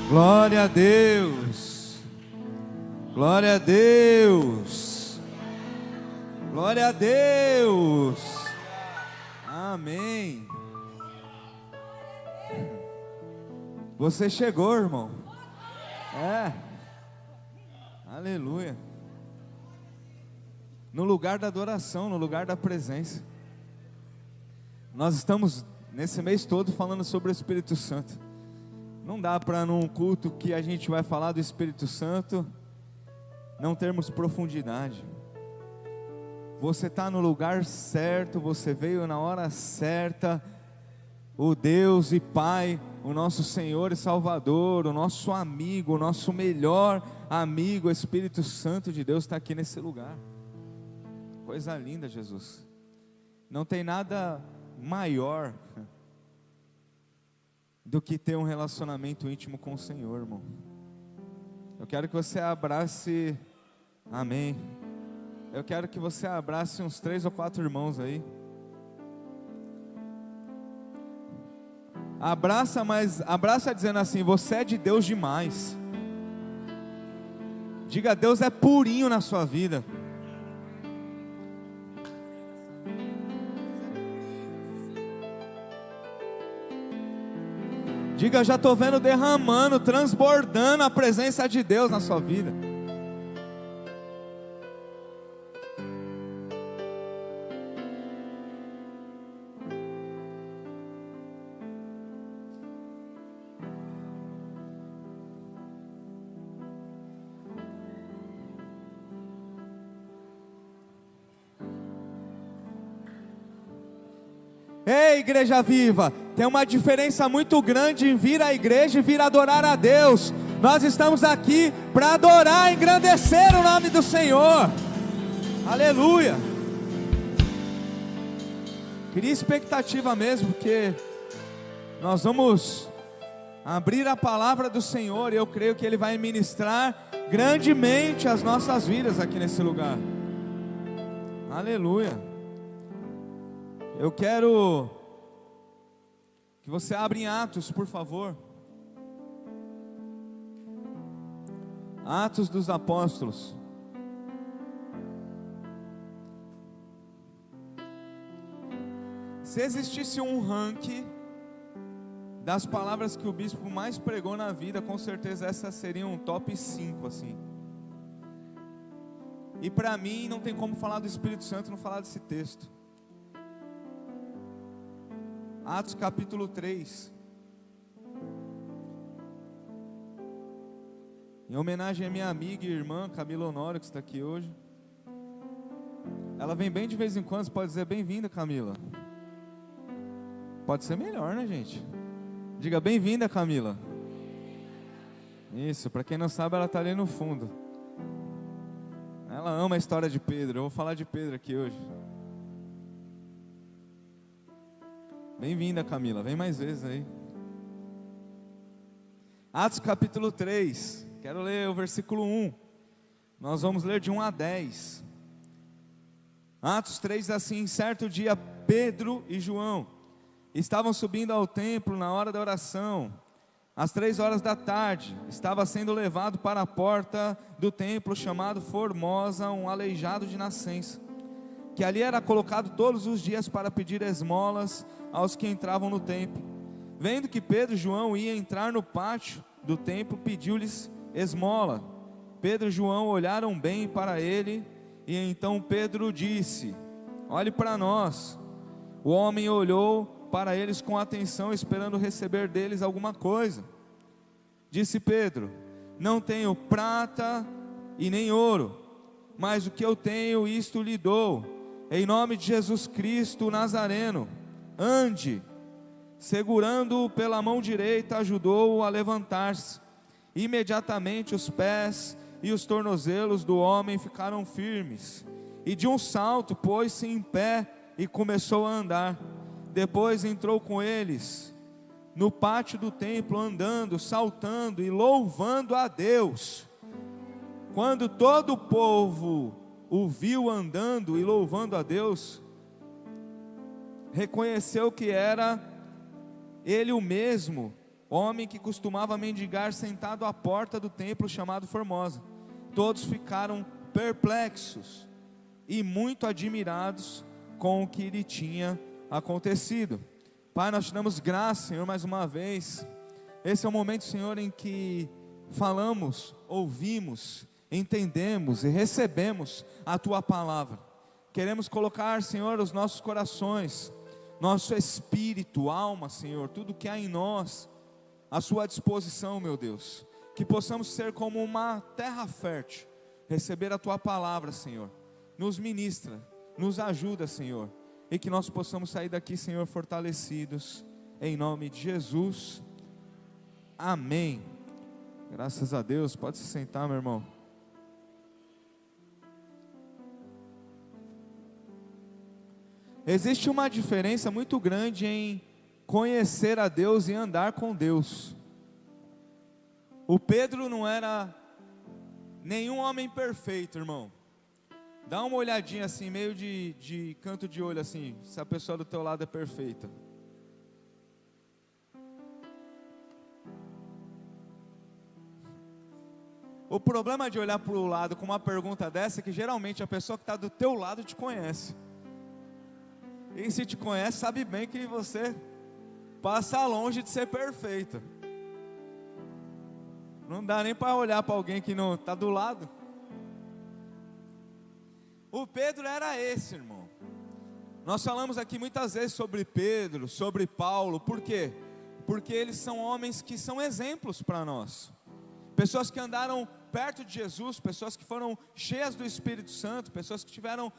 Glória a Deus, glória a Deus, glória a Deus, amém. Você chegou, irmão, aleluia, no lugar da adoração, no lugar da presença. Nós estamos nesse mês todo falando sobre o Espírito Santo. Não dá para num culto que a gente vai falar do Espírito Santo não termos profundidade. Você está no lugar certo, você veio na hora certa. O Deus e Pai, o nosso Senhor e Salvador, o nosso amigo, o nosso melhor amigo, o Espírito Santo de Deus está aqui nesse lugar. Coisa linda, Jesus. Não tem nada maior do que ter um relacionamento íntimo com o Senhor, irmão. Eu quero que você abrace, amém. Eu quero que você abrace uns 3 ou 4 irmãos aí. Abraça, mas abraça dizendo assim: você é de Deus demais. Diga: Deus é purinho na sua vida. Diga: já estou vendo derramando, transbordando a presença de Deus na sua vida. Ei, igreja viva, tem uma diferença muito grande em vir à igreja e vir adorar a Deus. Nós estamos aqui para adorar e engrandecer o nome do Senhor. Aleluia. Cria expectativa mesmo, porque nós vamos abrir a palavra do Senhor e eu creio que Ele vai ministrar grandemente as nossas vidas aqui nesse lugar. Aleluia. Eu quero que você abra em Atos, por favor. Atos dos Apóstolos. Se existisse um ranking das palavras que o bispo mais pregou na vida, com certeza essa seria um top 5 assim. E para mim não tem como falar do Espírito Santo e não falar desse texto. Atos capítulo 3. Em homenagem à minha amiga e irmã Camila Honório, que está aqui hoje. Ela vem bem de vez em quando, você pode dizer bem-vinda, Camila. Pode ser melhor, né, gente? Diga: bem-vinda, Camila. Isso, para quem não sabe, ela está ali no fundo. Ela ama a história de Pedro. Eu vou falar de Pedro aqui hoje. Bem-vinda, Camila, vem mais vezes aí. Atos capítulo 3, quero ler o versículo 1. Nós vamos ler de 1 a 10. Atos 3 diz assim: certo dia Pedro e João estavam subindo ao templo na hora da oração. Às 3 horas da tarde, estava sendo levado para a porta do templo chamado Formosa um aleijado de nascença, que ali era colocado todos os dias para pedir esmolas aos que entravam no templo. Vendo que Pedro e João iam entrar no pátio do templo, pediu-lhes esmola. Pedro e João olharam bem para ele, e então Pedro disse: olhe para nós. O homem olhou para eles com atenção, esperando receber deles alguma coisa. Disse Pedro: não tenho prata e nem ouro, mas o que eu tenho, isto lhe dou. Em nome de Jesus Cristo Nazareno, ande. Segurando-o pela mão direita, ajudou-o a levantar-se. Imediatamente os pés e os tornozelos do homem ficaram firmes, e de um salto pôs-se em pé e começou a andar. Depois entrou com eles no pátio do templo, andando, saltando e louvando a Deus. Quando todo o povo o viu andando e louvando a Deus, reconheceu que era ele o mesmo homem que costumava mendigar sentado à porta do templo chamado Formosa. Todos ficaram perplexos e muito admirados com o que lhe tinha acontecido. Pai, nós te damos graça, Senhor, mais uma vez. Esse é o momento, Senhor, em que falamos, ouvimos, entendemos e recebemos a Tua palavra. Queremos colocar, Senhor, os nossos corações, nosso espírito, alma, Senhor, tudo que há em nós, à Sua disposição, meu Deus. Que possamos ser como uma terra fértil, receber a Tua palavra, Senhor. Nos ministra, nos ajuda, Senhor. E que nós possamos sair daqui, Senhor, fortalecidos, em nome de Jesus. Amém. Graças a Deus. Pode se sentar, meu irmão. Existe uma diferença muito grande em conhecer a Deus e andar com Deus. O Pedro não era nenhum homem perfeito, irmão. Dá uma olhadinha assim, meio de canto de olho assim, se a pessoa do teu lado é perfeita. O problema de olhar para o lado com uma pergunta dessa é que geralmente a pessoa que está do teu lado te conhece. E se te conhece, sabe bem que você passa longe de ser perfeito. Não dá nem para olhar para alguém que não está do lado. O Pedro era esse, irmão. Nós falamos aqui muitas vezes sobre Pedro, sobre Paulo. Por quê? Porque eles são homens que são exemplos para nós. Pessoas que andaram perto de Jesus, pessoas que foram cheias do Espírito Santo, pessoas que tiveram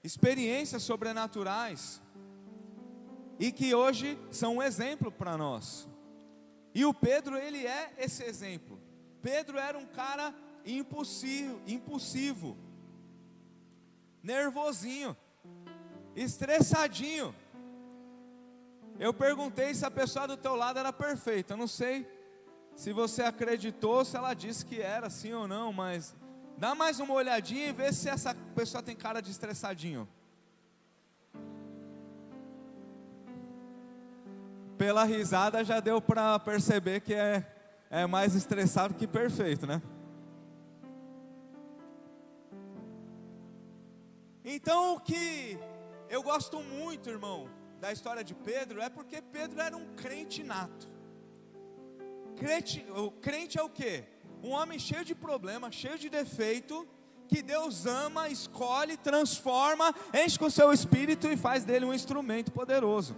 experiências sobrenaturais e que hoje são um exemplo para nós. E o Pedro, ele é esse exemplo. Pedro era um cara impulsivo, nervosinho, estressadinho. Eu perguntei se a pessoa do teu lado era perfeita. Eu não sei se você acreditou, se ela disse que era assim ou não, mas dá mais uma olhadinha e vê se essa pessoa tem cara de estressadinho. Pela risada já deu para perceber que é mais estressado que perfeito, né? Então o que eu gosto muito, irmão, da história de Pedro, é porque Pedro era um crente nato. O crente é o quê? Um homem cheio de problema, cheio de defeito, que Deus ama, escolhe, transforma, enche com o seu espírito e faz dele um instrumento poderoso.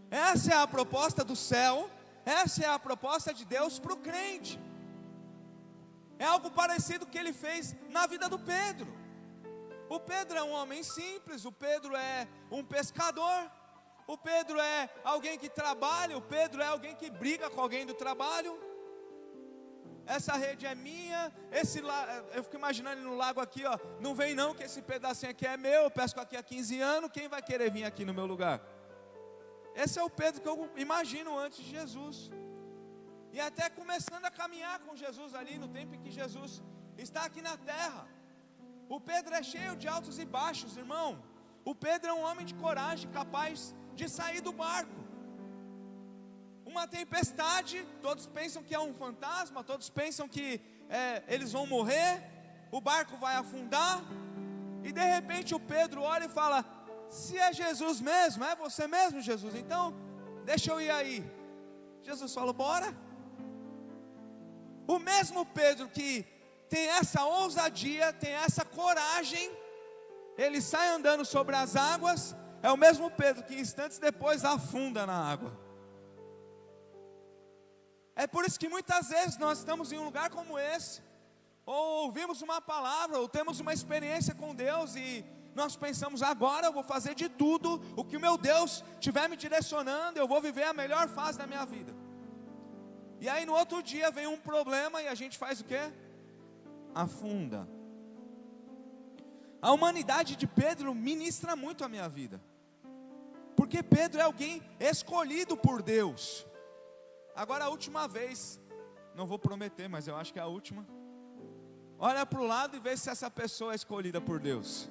Essa é a proposta do céu, essa é a proposta de Deus para o crente. É algo parecido que ele fez na vida do Pedro. O Pedro é um homem simples, o Pedro é um pescador, o Pedro é alguém que trabalha, o Pedro é alguém que briga com alguém do trabalho. Essa rede é minha, eu fico imaginando no lago aqui, ó, não vem não que esse pedacinho aqui é meu, eu pesco aqui há 15 anos, quem vai querer vir aqui no meu lugar? Esse é o Pedro que eu imagino antes de Jesus. E até começando a caminhar com Jesus ali no tempo em que Jesus está aqui na terra. O Pedro é cheio de altos e baixos, irmão. O Pedro é um homem de coragem, capaz de sair do barco. Uma tempestade, todos pensam que é um fantasma, todos pensam que eles vão morrer, o barco vai afundar, e de repente o Pedro olha e fala: se é Jesus mesmo, é você mesmo, Jesus, então deixa eu ir aí. Jesus falou: bora. O mesmo Pedro que tem essa ousadia, tem essa coragem, ele sai andando sobre as águas, é o mesmo Pedro que instantes depois afunda na água. É por isso que muitas vezes nós estamos em um lugar como esse, ou ouvimos uma palavra, ou temos uma experiência com Deus, e nós pensamos: agora eu vou fazer de tudo o que o meu Deus estiver me direcionando, eu vou viver a melhor fase da minha vida. E aí no outro dia vem um problema e a gente faz o quê? Afunda. A humanidade de Pedro ministra muito a minha vida, porque Pedro é alguém escolhido por Deus. Agora a última vez, não vou prometer, mas eu acho que é a última, olha para o lado e vê se essa pessoa é escolhida por Deus.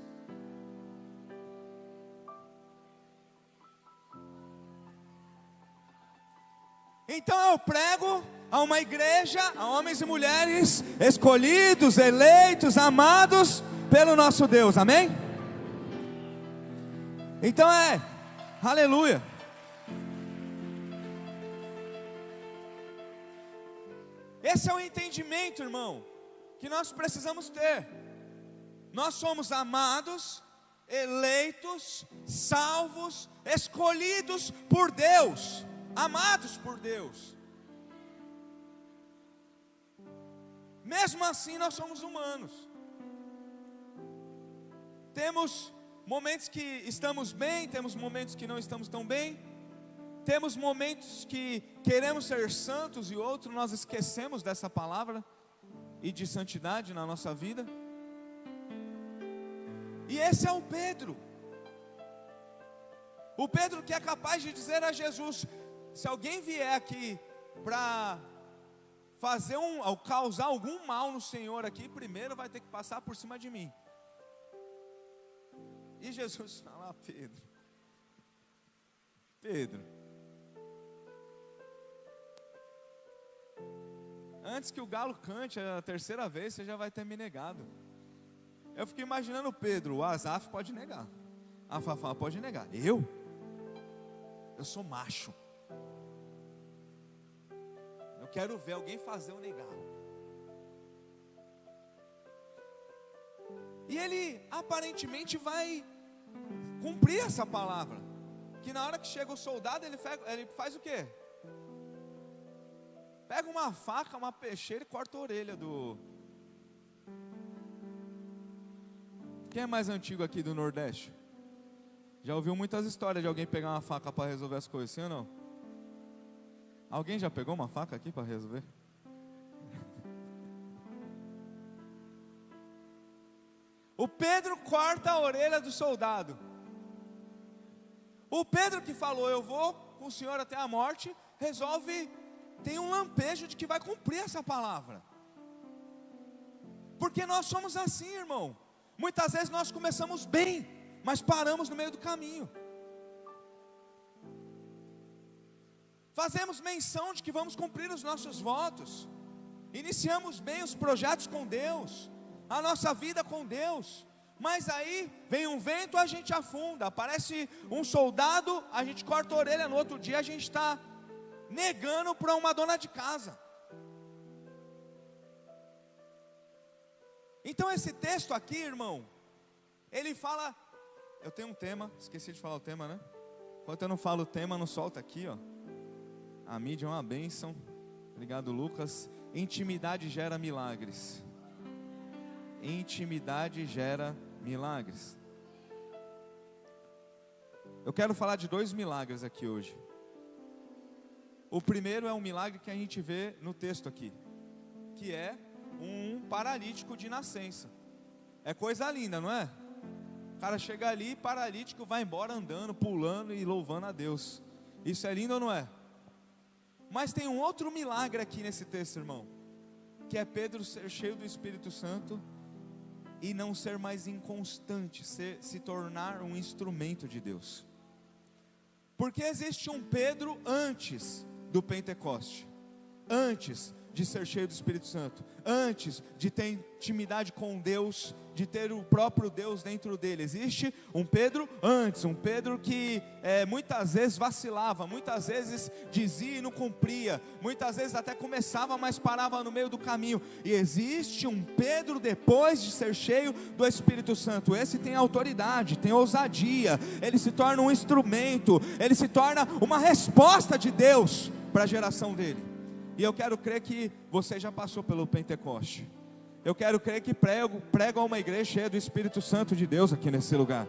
Então eu prego a uma igreja, a homens e mulheres escolhidos, eleitos, amados pelo nosso Deus, amém? Então aleluia. Esse é o entendimento, irmão, que nós precisamos ter. Nós somos amados, eleitos, salvos, escolhidos por Deus, amados por Deus. Mesmo assim nós somos humanos. Temos momentos que estamos bem, temos momentos que não estamos tão bem. Temos momentos que queremos ser santos e outros nós esquecemos dessa palavra e de santidade na nossa vida. E esse é o Pedro que é capaz de dizer a Jesus: se alguém vier aqui para causar algum mal no Senhor aqui, primeiro vai ter que passar por cima de mim. E Jesus fala: Pedro, antes que o galo cante a terceira vez, você já vai ter me negado. Eu fiquei imaginando Pedro, o Asaf pode negar, a Fafá pode negar, eu sou macho, eu quero ver alguém fazer eu negar. E ele aparentemente vai cumprir essa palavra, que na hora que chega o soldado, ele faz o quê? Pega uma faca, uma peixeira e corta a orelha do... Quem é mais antigo aqui do Nordeste? Já ouviu muitas histórias de alguém pegar uma faca para resolver as coisas, sim ou não? Alguém já pegou uma faca aqui para resolver? O Pedro corta a orelha do soldado. O Pedro que falou: eu vou com o Senhor até a morte, tem um lampejo de que vai cumprir essa palavra. Porque nós somos assim, irmão. Muitas vezes nós começamos bem, mas paramos no meio do caminho. Fazemos menção de que vamos cumprir os nossos votos, iniciamos bem os projetos com Deus, a nossa vida com Deus, mas aí vem um vento, a gente afunda. Aparece um soldado, a gente corta a orelha, no outro dia a gente está negando para uma dona de casa. Então esse texto aqui, irmão, ele fala... Eu tenho um tema, esqueci de falar o tema, né? Enquanto eu não falo o tema, não solta aqui, ó. A mídia é uma bênção. Obrigado, Lucas. Intimidade gera milagres. Intimidade gera milagres. Eu quero falar de 2 milagres aqui hoje. O primeiro é um milagre que a gente vê no texto aqui, que é um paralítico de nascença. É coisa linda, não é? O cara chega ali, paralítico, vai embora andando, pulando e louvando a Deus. Isso é lindo ou não é? Mas tem um outro milagre aqui nesse texto, irmão, que é Pedro ser cheio do Espírito Santo e não ser mais inconstante, se tornar um instrumento de Deus. Porque existe um Pedro antes do Pentecoste, antes de ser cheio do Espírito Santo, antes de ter intimidade com Deus, de ter o próprio Deus dentro dele. Existe um Pedro antes, um Pedro que muitas vezes vacilava, muitas vezes dizia e não cumpria, muitas vezes até começava, mas parava no meio do caminho. E existe um Pedro depois de ser cheio do Espírito Santo. Esse tem autoridade, tem ousadia, ele se torna um instrumento, ele se torna uma resposta de Deus para a geração dele. E eu quero crer que você já passou pelo Pentecoste. Eu quero crer que prego a uma igreja cheia do Espírito Santo de Deus aqui nesse lugar.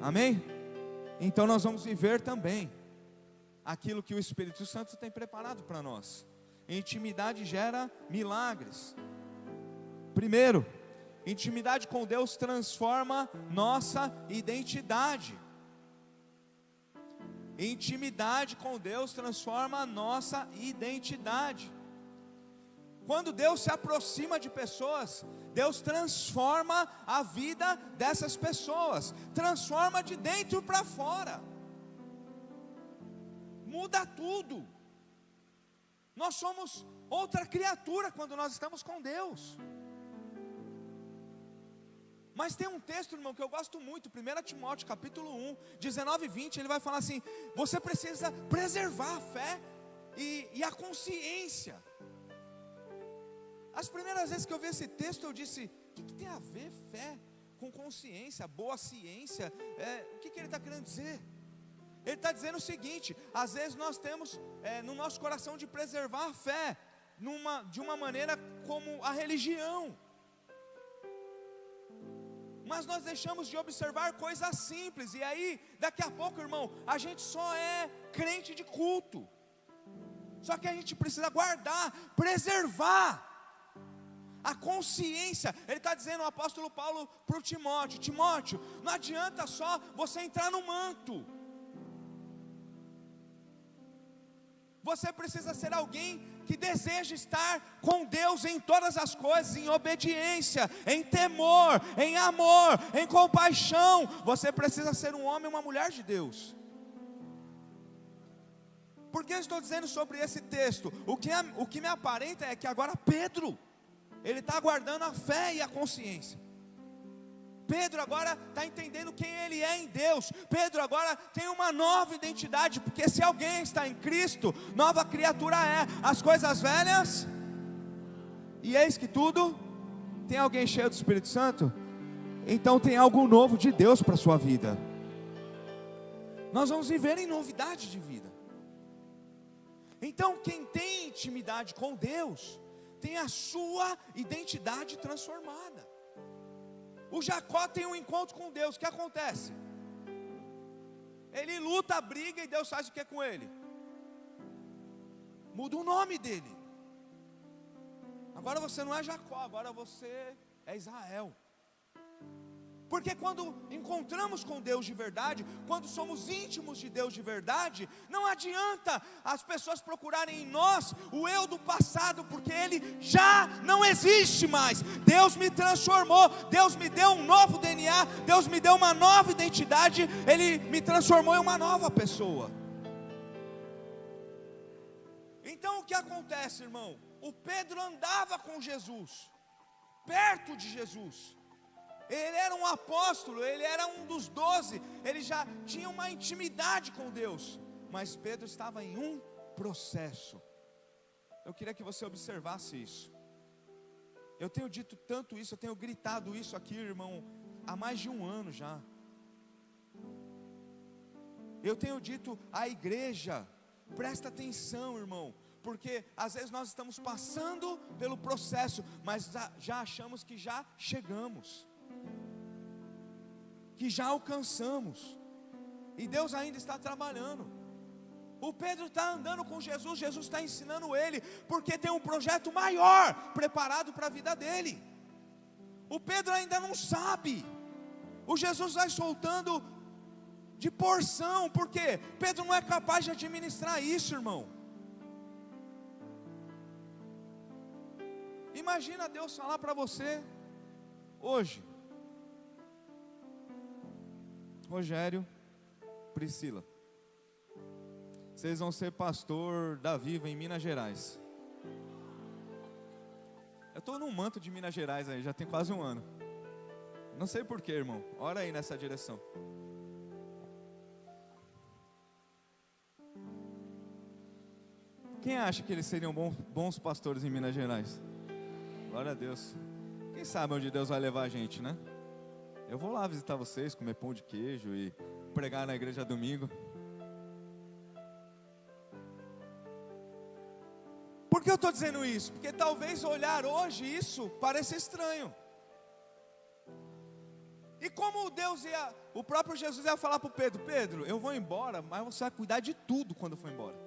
Amém? Então nós vamos viver também aquilo que o Espírito Santo tem preparado para nós. Intimidade gera milagres. Primeiro, intimidade com Deus transforma nossa identidade. Intimidade com Deus transforma a nossa identidade. Quando Deus se aproxima de pessoas, Deus transforma a vida dessas pessoas, transforma de dentro para fora, muda tudo. Nós somos outra criatura quando nós estamos com Deus. Mas tem um texto, irmão, que eu gosto muito, 1 Timóteo capítulo 1, 19 e 20, ele vai falar assim: você precisa preservar a fé e a consciência. As primeiras vezes que eu vi esse texto, eu disse: o que tem a ver fé com consciência, boa ciência? O que ele está querendo dizer? Ele está dizendo o seguinte: às vezes nós temos no nosso coração de preservar a fé de uma maneira como a religião, mas nós deixamos de observar coisas simples, e aí daqui a pouco, irmão, a gente só é crente de culto. Só que a gente precisa guardar, preservar a consciência. Ele está dizendo, o apóstolo Paulo para o Timóteo: Timóteo, não adianta só você entrar no manto, você precisa ser alguém que deseja estar com Deus em todas as coisas, em obediência, em temor, em amor, em compaixão. Você precisa ser um homem e uma mulher de Deus. Por que eu estou dizendo sobre esse texto? O que me aparenta é que agora Pedro, ele está guardando a fé e a consciência. Pedro agora está entendendo quem ele é em Deus. Pedro agora tem uma nova identidade, porque se alguém está em Cristo, nova criatura é. As coisas velhas, e eis que tudo. Tem alguém cheio do Espírito Santo? Então tem algo novo de Deus para a sua vida. Nós vamos viver em novidade de vida. Então quem tem intimidade com Deus, tem a sua identidade transformada. O Jacó tem um encontro com Deus, o que acontece? Ele luta, briga, e Deus faz o que com ele? Muda o nome dele. Agora você não é Jacó, agora você é Israel. Porque quando encontramos com Deus de verdade, quando somos íntimos de Deus de verdade, não adianta as pessoas procurarem em nós o eu do passado, porque ele já não existe mais. Deus me transformou, Deus me deu um novo DNA, Deus me deu uma nova identidade, Ele me transformou em uma nova pessoa. Então o que acontece, irmão? O Pedro andava com Jesus, perto de Jesus. Ele era um apóstolo, ele era um dos 12, ele já tinha uma intimidade com Deus, mas Pedro estava em um processo. Eu queria que você observasse isso. Eu tenho dito tanto isso, eu tenho gritado isso aqui, irmão, há mais de um ano já. Eu tenho dito à igreja: presta atenção, irmão, porque às vezes nós estamos passando pelo processo, mas já achamos que já chegamos, que já alcançamos, e Deus ainda está trabalhando. O Pedro está andando com Jesus, Jesus está ensinando ele, porque tem um projeto maior preparado para a vida dele. O Pedro ainda não sabe, o Jesus vai soltando de porção, porque Pedro não é capaz de administrar isso, irmão. Imagina Deus falar para você hoje: Rogério, Priscila, vocês vão ser pastor da Viva em Minas Gerais. Eu estou num manto de Minas Gerais aí, já tem quase um ano. Não sei porquê, irmão, ora aí nessa direção. Quem acha que eles seriam bons pastores em Minas Gerais? Glória a Deus. Quem sabe onde Deus vai levar a gente, né? Eu vou lá visitar vocês, comer pão de queijo e pregar na igreja domingo. Por que eu estou dizendo isso? Porque talvez olhar hoje isso pareça estranho. E como o próprio Jesus ia falar para o Pedro: Pedro, eu vou embora, mas você vai cuidar de tudo quando eu for embora.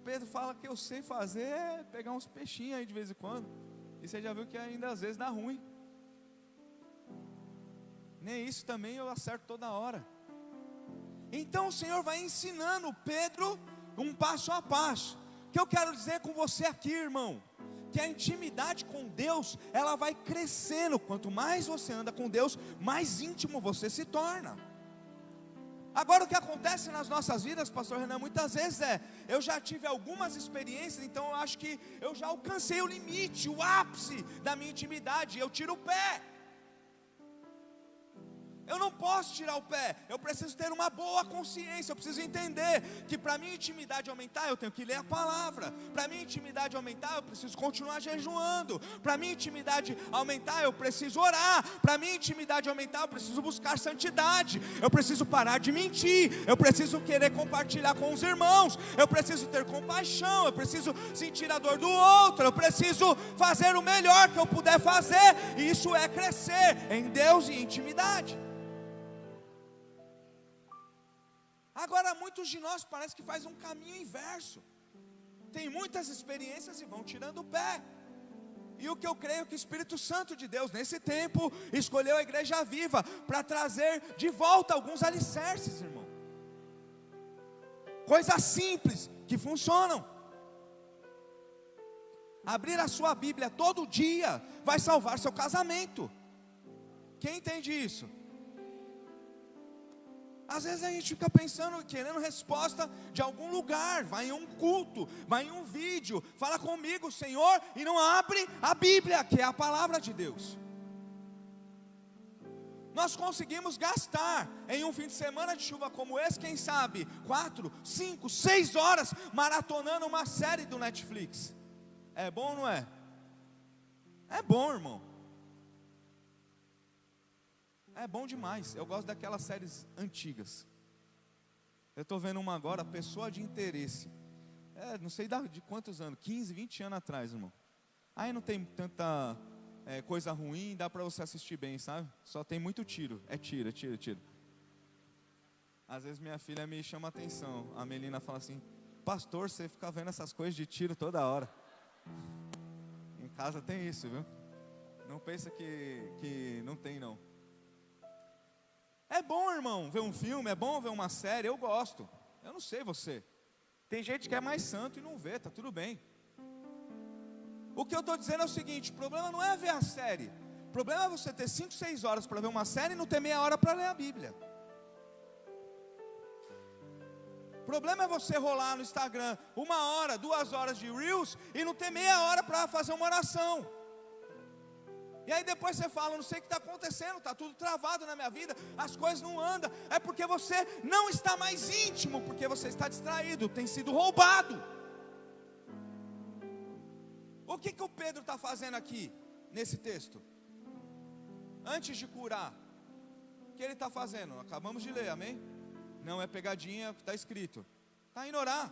Pedro fala: que eu sei fazer é pegar uns peixinhos aí de vez em quando. E você já viu que ainda às vezes dá ruim. Nem isso também eu acerto toda hora. Então o Senhor vai ensinando Pedro um passo a passo. O que eu quero dizer com você aqui, irmão, que a intimidade com Deus, ela vai crescendo. Quanto mais você anda com Deus, mais íntimo você se torna. Agora o que acontece nas nossas vidas, pastor Renan, muitas vezes eu já tive algumas experiências, então eu acho que eu já alcancei o limite, o ápice da minha intimidade, eu tiro o pé. Eu não posso tirar o pé, eu preciso ter uma boa consciência, eu preciso entender que para minha intimidade aumentar, eu tenho que ler a palavra. Para minha intimidade aumentar, eu preciso continuar jejuando. Para minha intimidade aumentar, eu preciso orar. Para minha intimidade aumentar, eu preciso buscar santidade. Eu preciso parar de mentir, eu preciso querer compartilhar com os irmãos, eu preciso ter compaixão, eu preciso sentir a dor do outro, eu preciso fazer o melhor que eu puder fazer. E isso é crescer em Deus e intimidade. Agora muitos de nós parece que faz um caminho inverso, tem muitas experiências e vão tirando o pé. E o que eu creio que o Espírito Santo de Deus nesse tempo escolheu a Igreja Viva para trazer de volta alguns alicerces, irmão. Coisas simples que funcionam. Abrir a sua Bíblia todo dia vai salvar seu casamento. Quem entende isso? Às vezes a gente fica pensando, querendo resposta de algum lugar, vai em um culto, vai em um vídeo, fala comigo, Senhor, e não abre a Bíblia, que é a palavra de Deus. Nós conseguimos gastar em um fim de semana de chuva como esse, quem sabe, 4, 5, 6 horas maratonando uma série do Netflix. É bom ou não é? É bom, irmão. É bom demais, eu gosto daquelas séries antigas. Eu estou vendo uma agora, Pessoa de Interesse. Não sei de quantos anos, 15, 20 anos atrás, irmão. Aí não tem tanta coisa ruim, dá para você assistir bem, sabe? Só tem muito tiro, tiro. Às vezes minha filha me chama a atenção, a Melina fala assim: pastor, você fica vendo essas coisas de tiro toda hora. Em casa tem isso, viu? Não pensa que não tem, não. É bom, irmão, ver um filme, é bom ver uma série, eu gosto. Eu não sei você. Tem gente que é mais santo e não vê, tá tudo bem. O que eu estou dizendo é o seguinte: o problema não é ver a série. O problema é você ter 5, 6 horas para ver uma série e não ter meia hora para ler a Bíblia. O problema é você rolar no Instagram 1 hora, 2 horas de Reels e não ter meia hora para fazer uma oração. E aí depois você fala, não sei o que está acontecendo, está tudo travado na minha vida, as coisas não andam. É porque você não está mais íntimo, porque você está distraído, tem sido roubado. O que o Pedro está fazendo aqui, nesse texto? Antes de curar, o que ele está fazendo? Acabamos de ler, amém? Não é pegadinha o que está escrito. Está indo orar.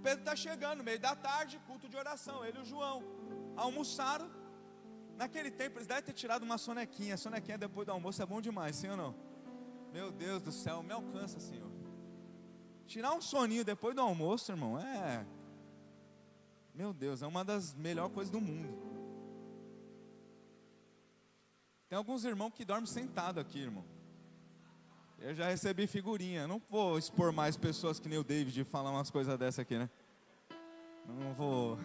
Pedro está chegando, no meio da tarde, culto de oração, ele e o João almoçaram. Naquele tempo eles devem ter tirado uma sonequinha. A sonequinha depois do almoço é bom demais, sim ou não? Meu Deus do céu, me alcança, Senhor. Tirar um soninho depois do almoço, irmão, meu Deus, é uma das melhores coisas do mundo. Tem alguns irmãos que dormem sentado aqui, irmão. Eu já recebi figurinha. Não vou expor mais pessoas que nem o David falar umas coisas dessa aqui, né? Não vou.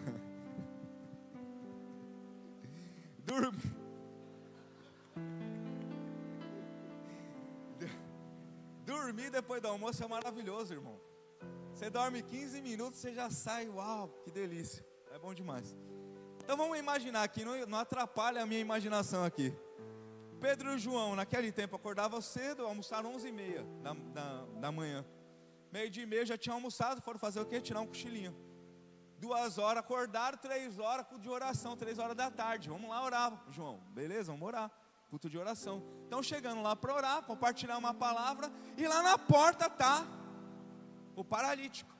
Dormir depois do almoço é maravilhoso, irmão. Você dorme 15 minutos, você já sai, uau, que delícia. É bom demais. Então vamos imaginar aqui, não atrapalha a minha imaginação aqui. Pedro e João, naquele tempo, acordavam cedo, almoçaram 11h30 da manhã. 12h30 já tinham almoçado, foram fazer o quê? Tirar um cochilinho. 2 horas, acordaram, 3 horas, culto de oração, 3 horas da tarde. Vamos lá orar, João. Beleza, vamos orar. Culto de oração. Então chegando lá para orar, compartilhar uma palavra, e lá na porta está o paralítico.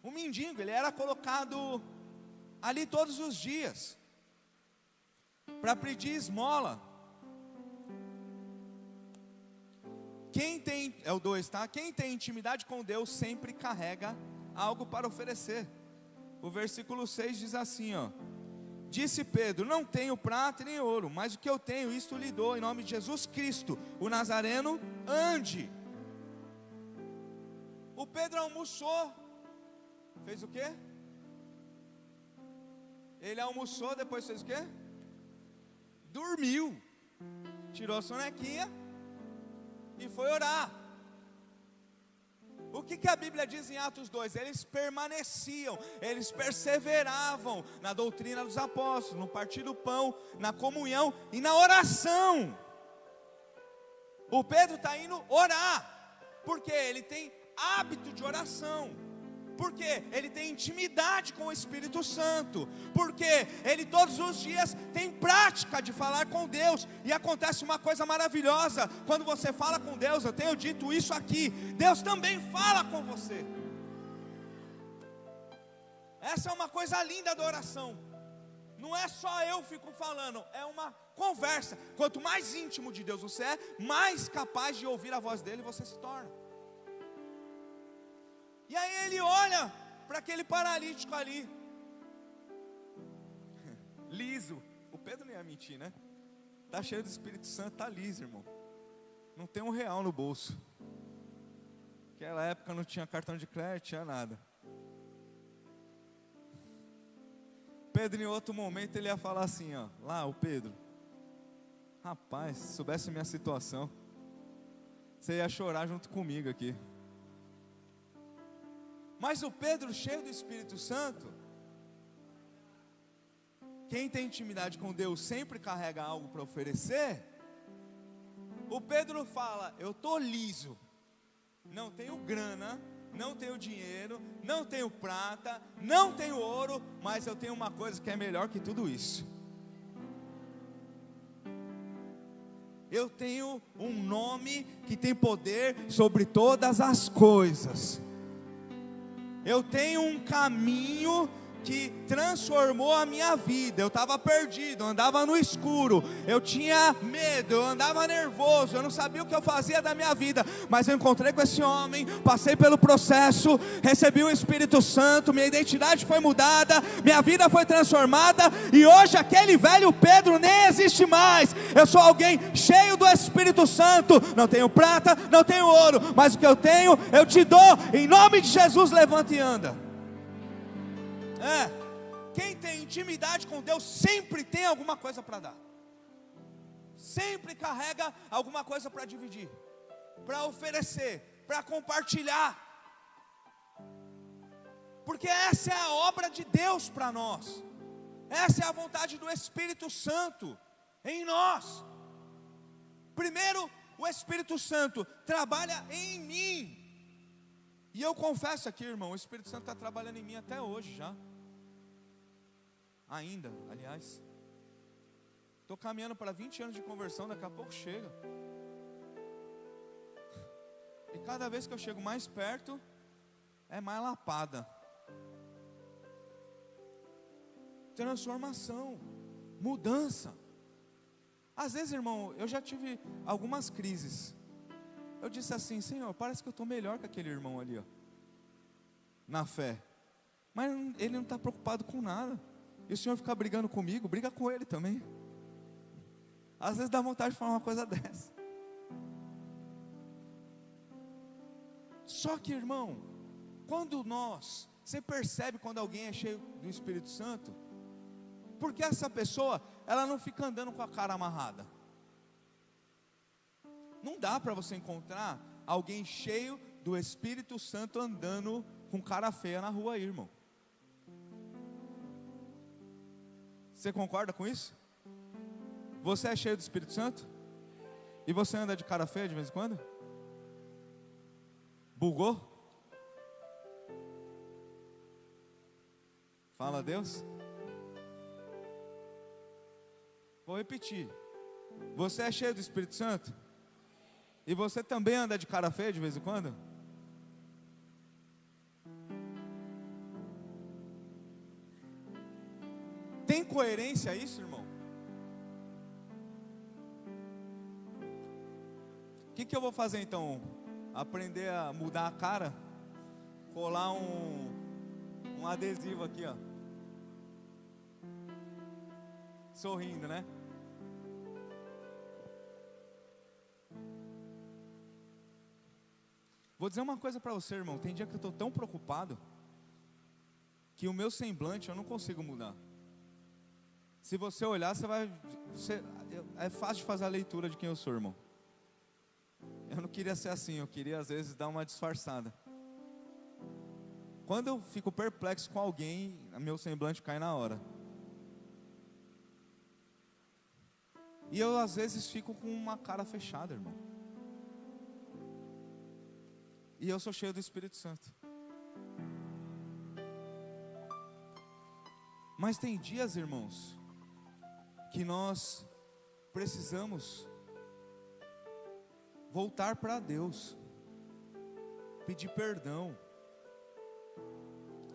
O mendigo, ele era colocado ali todos os dias para pedir esmola. Quem tem, é o 2, tá? Quem tem intimidade com Deus sempre carrega algo para oferecer. O versículo 6 diz assim, ó: disse Pedro: não tenho prata nem ouro, mas o que eu tenho, isto lhe dou, em nome de Jesus Cristo, o Nazareno, ande. O Pedro almoçou, fez o quê? Ele almoçou, depois fez o quê? Dormiu, tirou a sonequinha e foi orar. que a Bíblia diz em Atos 2? Eles permaneciam, eles perseveravam na doutrina dos apóstolos, no partir do pão, na comunhão e na oração. O Pedro está indo orar, porque ele tem hábito de oração, porque ele tem intimidade com o Espírito Santo, porque ele todos os dias tem prática de falar com Deus. E acontece uma coisa maravilhosa, quando você fala com Deus, eu tenho dito isso aqui, Deus também fala com você. Essa é uma coisa linda da oração. Não é só eu fico falando, é uma conversa. Quanto mais íntimo de Deus você é, mais capaz de ouvir a voz dele você se torna. E aí ele olha para aquele paralítico ali, liso. O Pedro não ia mentir, né? Está cheio do Espírito Santo, está liso, irmão. Não tem R$1 no bolso. Naquela época não tinha cartão de crédito, tinha nada. Pedro, em outro momento, ele ia falar assim, ó, lá o Pedro, rapaz, se soubesse a minha situação, você ia chorar junto comigo aqui. Mas o Pedro, cheio do Espírito Santo, quem tem intimidade com Deus sempre carrega algo para oferecer. O Pedro fala, eu estou liso, não tenho grana, não tenho dinheiro, não tenho prata, não tenho ouro, mas eu tenho uma coisa que é melhor que tudo isso. Eu tenho um nome que tem poder sobre todas as coisas. Eu tenho um caminho que transformou a minha vida. Eu estava perdido, eu andava no escuro, eu tinha medo, eu andava nervoso, eu não sabia o que eu fazia da minha vida, mas eu encontrei com esse homem, passei pelo processo, recebi o Espírito Santo, minha identidade foi mudada, minha vida foi transformada, e hoje aquele velho Pedro nem existe mais. Eu sou alguém cheio do Espírito Santo, não tenho prata, não tenho ouro, mas o que eu tenho, eu te dou, em nome de Jesus, levanta e anda. Quem tem intimidade com Deus sempre tem alguma coisa para dar, sempre carrega alguma coisa para dividir, para oferecer, para compartilhar, porque essa é a obra de Deus para nós, essa é a vontade do Espírito Santo em nós. Primeiro, o Espírito Santo trabalha em mim, e eu confesso aqui, irmão, o Espírito Santo está trabalhando em mim até hoje já. Ainda, aliás. Estou caminhando para 20 anos de conversão, daqui a pouco chega. E cada vez que eu chego mais perto, é mais lapada. Transformação, mudança. Às vezes, irmão, eu já tive algumas crises. Eu disse assim, Senhor, parece que eu estou melhor que aquele irmão ali, ó, na fé. Mas ele não está preocupado com nada. E o Senhor fica brigando comigo, briga com ele também. Às vezes dá vontade de falar uma coisa dessa. Só que, irmão, você percebe quando alguém é cheio do Espírito Santo, porque essa pessoa, ela não fica andando com a cara amarrada. Não dá para você encontrar alguém cheio do Espírito Santo andando com cara feia na rua aí, irmão. Você concorda com isso? Você é cheio do Espírito Santo? E você anda de cara feia de vez em quando? Bugou? Fala a Deus. Vou repetir. Você é cheio do Espírito Santo? E você também anda de cara feia de vez em quando? Tem coerência isso, irmão? O que eu vou fazer então? Aprender a mudar a cara? Colar um adesivo aqui, ó. Sorrindo, né? Vou dizer uma coisa para você, irmão. Tem dia que eu estou tão preocupado que o meu semblante eu não consigo mudar. Se você olhar, é fácil de fazer a leitura de quem eu sou, irmão. Eu não queria ser assim, eu queria às vezes dar uma disfarçada. Quando eu fico perplexo com alguém, meu semblante cai na hora. E eu às vezes fico com uma cara fechada, irmão. E eu sou cheio do Espírito Santo. Mas tem dias, irmãos, que nós precisamos voltar para Deus, pedir perdão.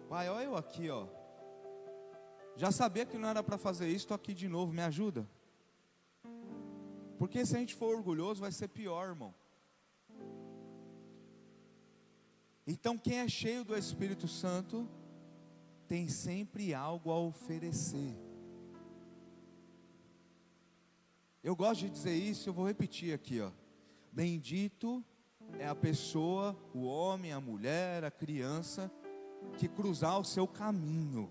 Pai, olha eu aqui, ó. Já sabia que não era para fazer isso, estou aqui de novo, me ajuda. Porque se a gente for orgulhoso, vai ser pior, irmão. Então quem é cheio do Espírito Santo tem sempre algo a oferecer. Eu gosto de dizer isso, eu vou repetir aqui, ó. Bendito é a pessoa, o homem, a mulher, a criança que cruzar o seu caminho.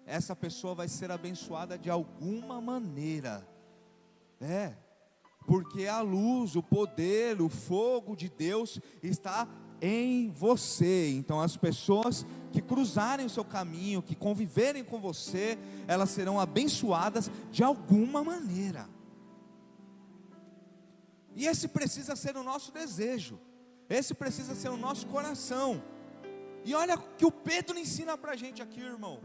Essa pessoa vai ser abençoada de alguma maneira. Porque a luz, o poder, o fogo de Deus está em você. Então as pessoas que cruzarem o seu caminho, que conviverem com você, elas serão abençoadas de alguma maneira. E esse precisa ser o nosso desejo, esse precisa ser o nosso coração. E olha o que o Pedro ensina para a gente aqui, irmão.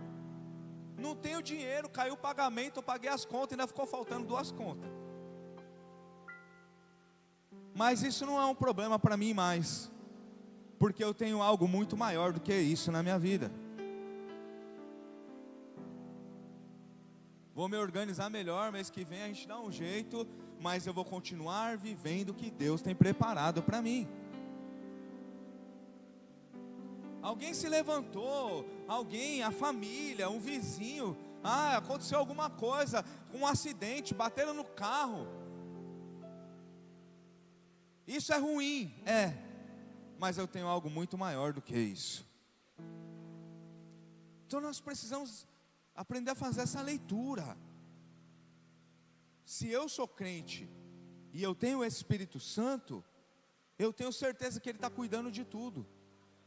Não tenho dinheiro, caiu o pagamento, eu paguei as contas, ainda ficou faltando 2 contas. Mas isso não é um problema para mim mais, porque eu tenho algo muito maior do que isso na minha vida. Vou me organizar melhor, mês que vem a gente dá um jeito, mas eu vou continuar vivendo o que Deus tem preparado para mim. Alguém se levantou, alguém, a família, um vizinho, aconteceu alguma coisa, um acidente, bateram no carro. Isso é ruim, mas eu tenho algo muito maior do que isso. Então nós precisamos aprender a fazer essa leitura. Se eu sou crente e eu tenho o Espírito Santo, eu tenho certeza que Ele está cuidando de tudo.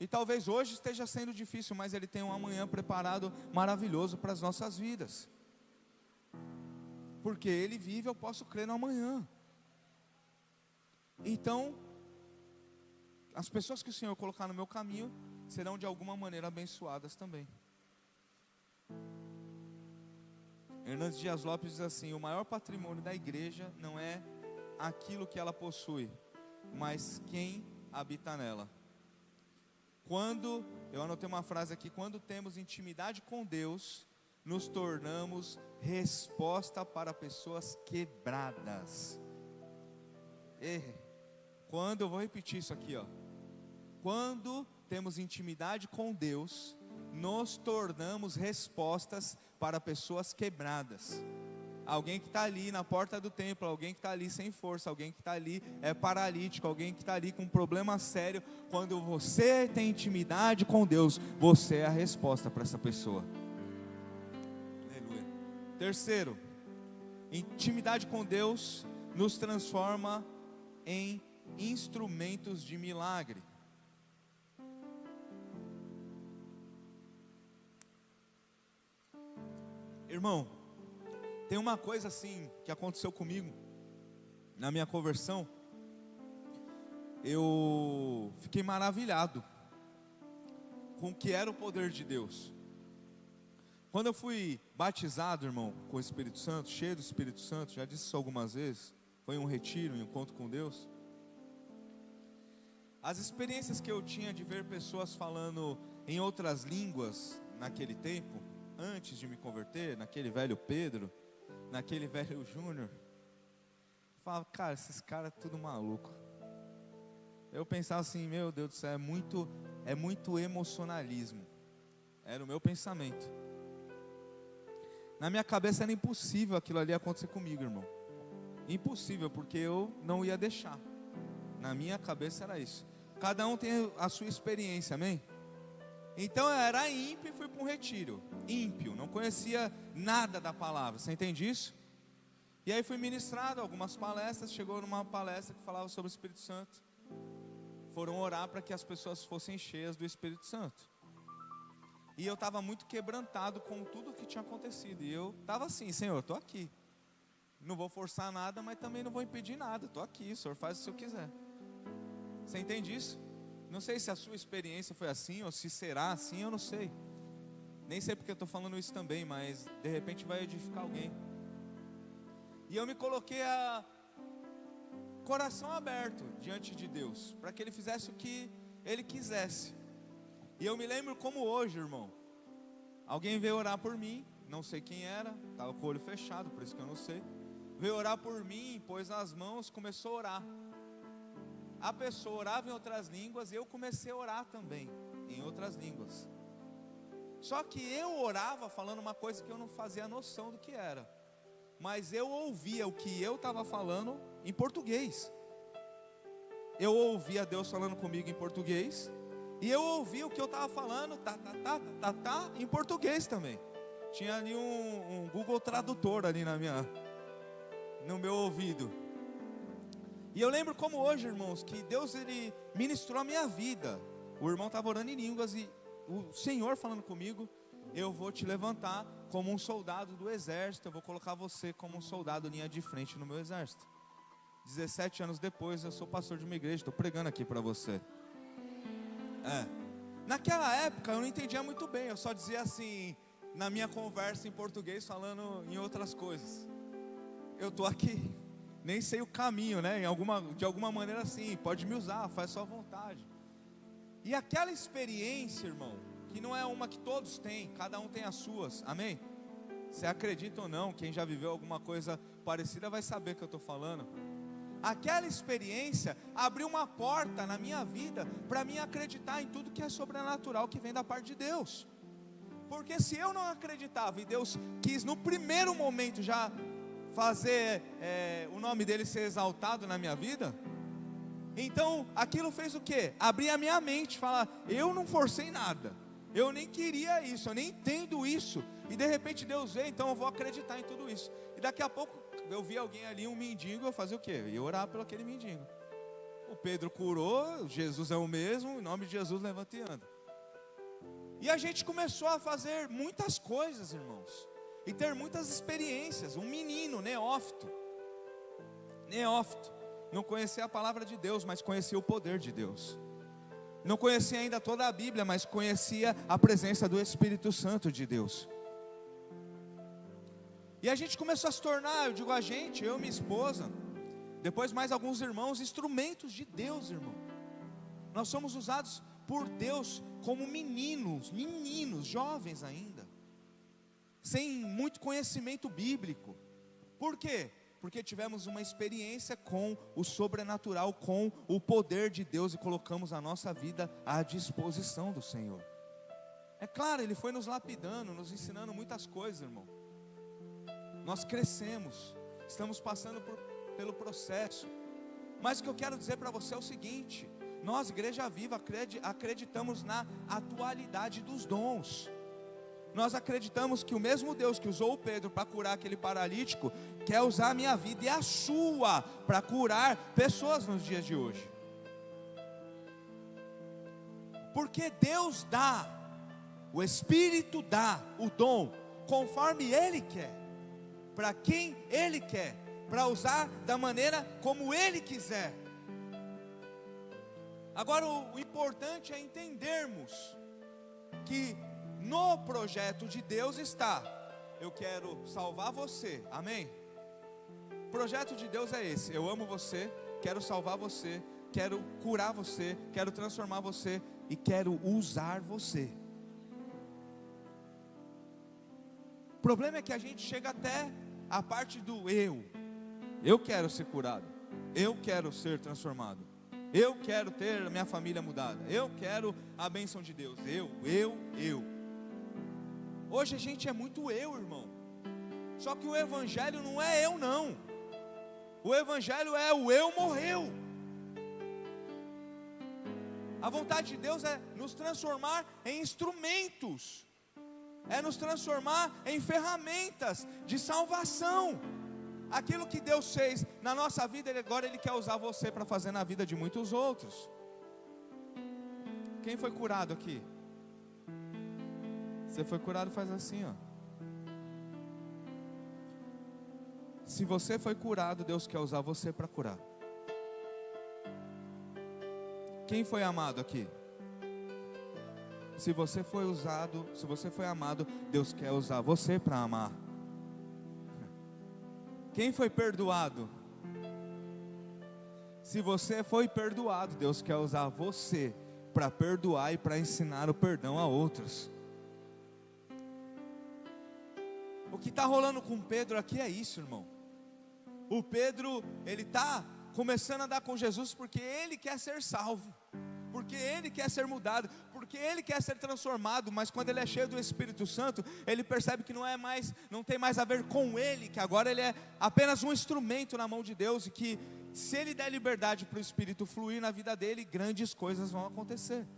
E talvez hoje esteja sendo difícil, mas Ele tem um amanhã preparado maravilhoso para as nossas vidas. Porque Ele vive, eu posso crer no amanhã. Então, as pessoas que o Senhor colocar no meu caminho serão de alguma maneira abençoadas também. Hernandes Dias Lopes diz assim: o maior patrimônio da igreja não é aquilo que ela possui, mas quem habita nela. Eu anotei uma frase aqui: quando temos intimidade com Deus, nos tornamos resposta para pessoas quebradas. Eu vou repetir isso aqui, ó. Quando temos intimidade com Deus, nos tornamos respostas para pessoas quebradas. Alguém que está ali na porta do templo, alguém que está ali sem força, alguém que está ali paralítico, alguém que está ali com um problema sério. Quando você tem intimidade com Deus, você é a resposta para essa pessoa. Aleluia. Terceiro, intimidade com Deus nos transforma em instrumentos de milagre. Irmão, tem uma coisa assim que aconteceu comigo na minha conversão. Eu fiquei maravilhado com o que era o poder de Deus. Quando eu fui batizado, irmão, com o Espírito Santo, cheio do Espírito Santo, já disse isso algumas vezes, foi um retiro, um encontro com Deus. As experiências que eu tinha de ver pessoas falando em outras línguas naquele tempo, antes de me converter, naquele velho Pedro, naquele velho Júnior, eu falava, cara, esses caras tudo maluco. Eu pensava assim, meu Deus do céu, é muito emocionalismo. Era o meu pensamento. Na minha cabeça era impossível aquilo ali acontecer comigo, irmão. Impossível, porque eu não ia deixar. Na minha cabeça era isso. Cada um tem a sua experiência, amém? Então eu era ímpio e fui para um retiro. Ímpio, não conhecia nada da palavra, você entende isso? E aí fui ministrado algumas palestras. Chegou numa palestra que falava sobre o Espírito Santo. Foram orar para que as pessoas fossem cheias do Espírito Santo. E eu estava muito quebrantado com tudo que tinha acontecido. E eu estava assim: Senhor, estou aqui. Não vou forçar nada, mas também não vou impedir nada. Estou aqui, o Senhor faz o que o Senhor quiser. Você entende isso? Não sei se a sua experiência foi assim, ou se será assim, eu não sei. Nem sei porque eu estou falando isso também, mas de repente vai edificar alguém. E eu me coloquei coração aberto diante de Deus, para que Ele fizesse o que Ele quisesse. E eu me lembro como hoje, irmão. Alguém veio orar por mim, não sei quem era, estava com o olho fechado, por isso que eu não sei. Veio orar por mim, pôs as mãos, começou a orar. A pessoa orava em outras línguas e eu comecei a orar também em outras línguas. Só que eu orava falando uma coisa que eu não fazia noção do que era, mas eu ouvia o que eu estava falando em português. Eu ouvia Deus falando comigo em português, e eu ouvia o que eu estava falando, em português também. Tinha ali um Google Tradutor ali no meu ouvido. E eu lembro como hoje, irmãos, que Deus, Ele ministrou a minha vida. O irmão estava orando em línguas e o Senhor falando comigo: eu vou te levantar como um soldado do exército, eu vou colocar você como um soldado linha de frente no meu exército. 17 anos depois, eu sou pastor de uma igreja, estou pregando aqui para você. Naquela época eu não entendia muito bem, eu só dizia assim, na minha conversa em português, falando em outras coisas: eu estou aqui, nem sei o caminho, né? De alguma maneira assim, pode me usar, faz sua vontade. E aquela experiência, irmão, que não é uma que todos têm, cada um tem as suas, amém? Você acredita ou não, quem já viveu alguma coisa parecida vai saber que eu estou falando. Aquela experiência abriu uma porta na minha vida para mim acreditar em tudo que é sobrenatural, que vem da parte de Deus. Porque se eu não acreditava e Deus quis no primeiro momento já fazer o nome dele ser exaltado na minha vida, então aquilo fez o quê? Abrir a minha mente, falar: eu não forcei nada, eu nem queria isso, eu nem entendo isso, e de repente Deus veio, então eu vou acreditar em tudo isso. E daqui a pouco eu vi alguém ali, um mendigo, eu fazia o quê? Eu ia orar pelo aquele mendigo. O Pedro curou, Jesus é o mesmo, em nome de Jesus levanta e anda. E a gente começou a fazer muitas coisas, irmãos, e ter muitas experiências. Um menino neófito, não conhecia a palavra de Deus, mas conhecia o poder de Deus. Não conhecia ainda toda a Bíblia, mas conhecia a presença do Espírito Santo de Deus. E a gente começou a se tornar, eu digo a gente, eu e minha esposa, depois mais alguns irmãos, instrumentos de Deus, irmão. Nós somos usados por Deus como meninos, jovens ainda, sem muito conhecimento bíblico. Por quê? Porque tivemos uma experiência com o sobrenatural, com o poder de Deus, e colocamos a nossa vida à disposição do Senhor. É claro, Ele foi nos lapidando, nos ensinando muitas coisas, irmão. Nós crescemos, estamos passando pelo processo. Mas o que eu quero dizer para você é o seguinte: nós, Igreja Viva, acreditamos na atualidade dos dons. Nós acreditamos que o mesmo Deus que usou o Pedro para curar aquele paralítico, quer usar a minha vida e a sua para curar pessoas nos dias de hoje. Porque Deus dá, o Espírito dá o dom conforme Ele quer, para quem Ele quer, para usar da maneira como Ele quiser. Agora o importante é entendermos que no projeto de Deus está: eu quero salvar você, amém? O projeto de Deus é esse: eu amo você, quero salvar você, quero curar você, quero transformar você e quero usar você. O problema é que a gente chega até a parte do eu quero ser curado, eu quero ser transformado, eu quero ter a minha família mudada, eu quero a bênção de Deus, eu. Hoje a gente é muito eu, irmão. Só que o evangelho não é eu não. O evangelho é o eu morreu. A vontade de Deus é nos transformar em instrumentos, é nos transformar em ferramentas de salvação. Aquilo que Deus fez na nossa vida, agora Ele quer usar você para fazer na vida de muitos outros. Quem foi curado aqui? Você foi curado, faz assim, ó. Se você foi curado, Deus quer usar você para curar. Quem foi amado aqui? Se você foi usado, se você foi amado, Deus quer usar você para amar. Quem foi perdoado? Se você foi perdoado, Deus quer usar você para perdoar e para ensinar o perdão a outros. O que está rolando com Pedro aqui é isso, irmão. O Pedro, ele está começando a andar com Jesus porque ele quer ser salvo, porque ele quer ser mudado, porque ele quer ser transformado. Mas quando ele é cheio do Espírito Santo, ele percebe que não tem mais a ver com ele, que agora ele é apenas um instrumento na mão de Deus, e que se ele der liberdade para o Espírito fluir na vida dele, grandes coisas vão acontecer.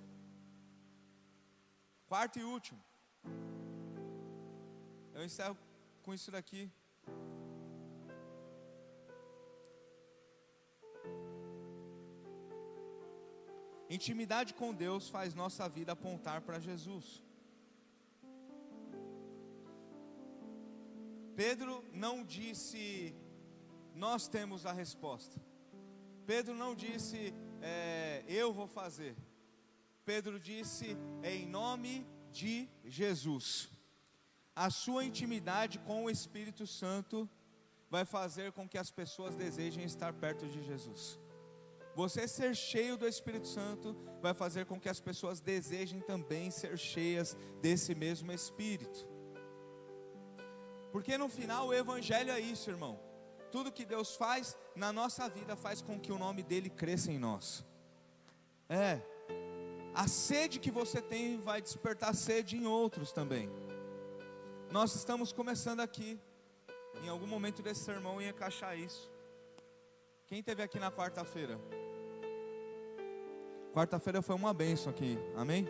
Quarto e último, eu encerro com isso daqui. Intimidade com Deus faz nossa vida apontar para Jesus. Pedro não disse, nós temos a resposta. Pedro não disse, eu vou fazer. Pedro disse, em nome de Jesus. A sua intimidade com o Espírito Santo vai fazer com que as pessoas desejem estar perto de Jesus. Você ser cheio do Espírito Santo vai fazer com que as pessoas desejem também ser cheias desse mesmo Espírito. Porque no final o Evangelho é isso, irmão. Tudo que Deus faz na nossa vida faz com que o nome dEle cresça em nós. A sede que você tem vai despertar sede em outros também. Nós estamos começando aqui. Em algum momento desse sermão ia encaixar isso. Quem esteve aqui na quarta-feira? Quarta-feira foi uma bênção aqui, amém?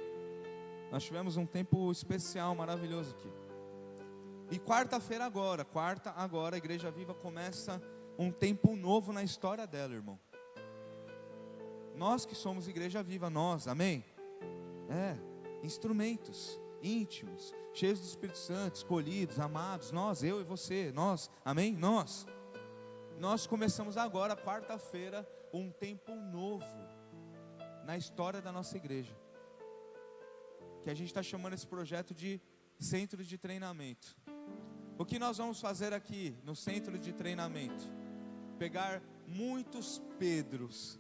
Nós tivemos um tempo especial, maravilhoso aqui. E quarta-feira agora, a Igreja Viva começa um tempo novo na história dela, irmão. Nós que somos Igreja Viva, nós, amém? Instrumentos íntimos, cheios do Espírito Santo, escolhidos, amados, nós, eu e você, nós, amém? Nós começamos agora, quarta-feira, um tempo novo na história da nossa igreja, que a gente está chamando esse projeto de centro de treinamento. O que nós vamos fazer aqui no centro de treinamento? Pegar muitos Pedros,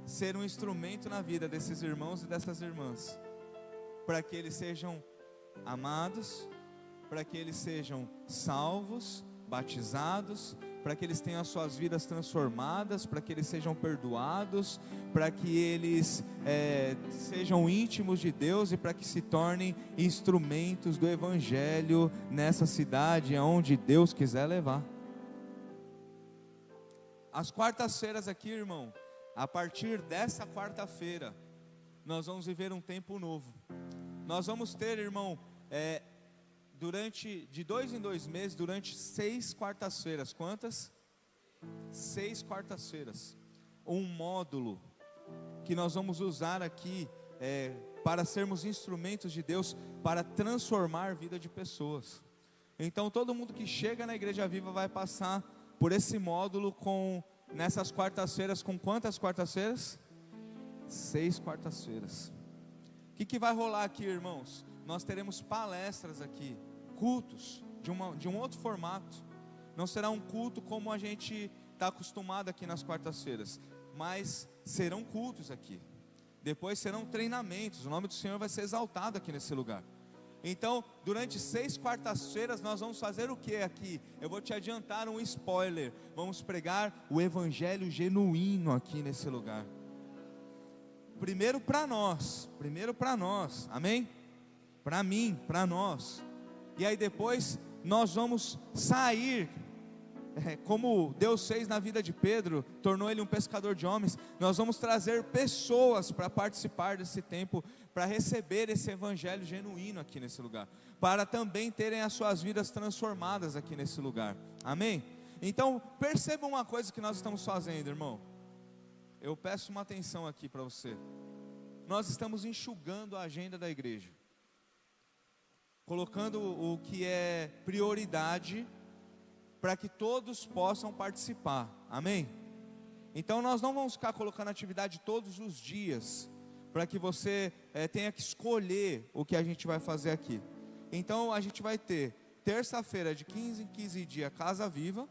ser um instrumento na vida desses irmãos e dessas irmãs, para que eles sejam amados, para que eles sejam salvos, batizados, para que eles tenham as suas vidas transformadas, para que eles sejam perdoados, para que eles sejam íntimos de Deus e para que se tornem instrumentos do Evangelho nessa cidade aonde Deus quiser levar. As quartas-feiras aqui, irmão, a partir dessa quarta-feira, nós vamos viver um tempo novo. Nós vamos ter, irmão, de 2 em 2 meses, durante 6 quartas-feiras. Quantas? 6 quartas-feiras. Um módulo que nós vamos usar aqui para sermos instrumentos de Deus para transformar a vida de pessoas. Então todo mundo que chega na Igreja Viva vai passar por esse módulo nessas quartas-feiras. Com quantas quartas-feiras? 6 quartas-feiras. O que vai rolar aqui, irmãos? Nós teremos palestras aqui, cultos de um outro formato. Não será um culto como a gente está acostumado aqui nas quartas-feiras, mas serão cultos aqui. Depois serão treinamentos. O nome do Senhor vai ser exaltado aqui nesse lugar. Então, durante 6 quartas-feiras nós vamos fazer o que aqui? Eu vou te adiantar um spoiler. Vamos pregar o Evangelho genuíno aqui nesse lugar. Primeiro para nós, amém? Para mim, para nós. E aí depois nós vamos sair, como Deus fez na vida de Pedro, tornou ele um pescador de homens. Nós vamos trazer pessoas para participar desse tempo, para receber esse Evangelho genuíno aqui nesse lugar, para também terem as suas vidas transformadas aqui nesse lugar, amém? Então perceba uma coisa que nós estamos fazendo, irmão. Eu peço uma atenção aqui para você. nós estamos enxugando a agenda da igreja, colocando o que é prioridade para que todos possam participar, amém? Então nós não vamos ficar colocando atividade todos os dias, para que você tenha que escolher o que a gente vai fazer aqui. Então a gente vai ter terça-feira de 15 em 15 dias Casa Viva,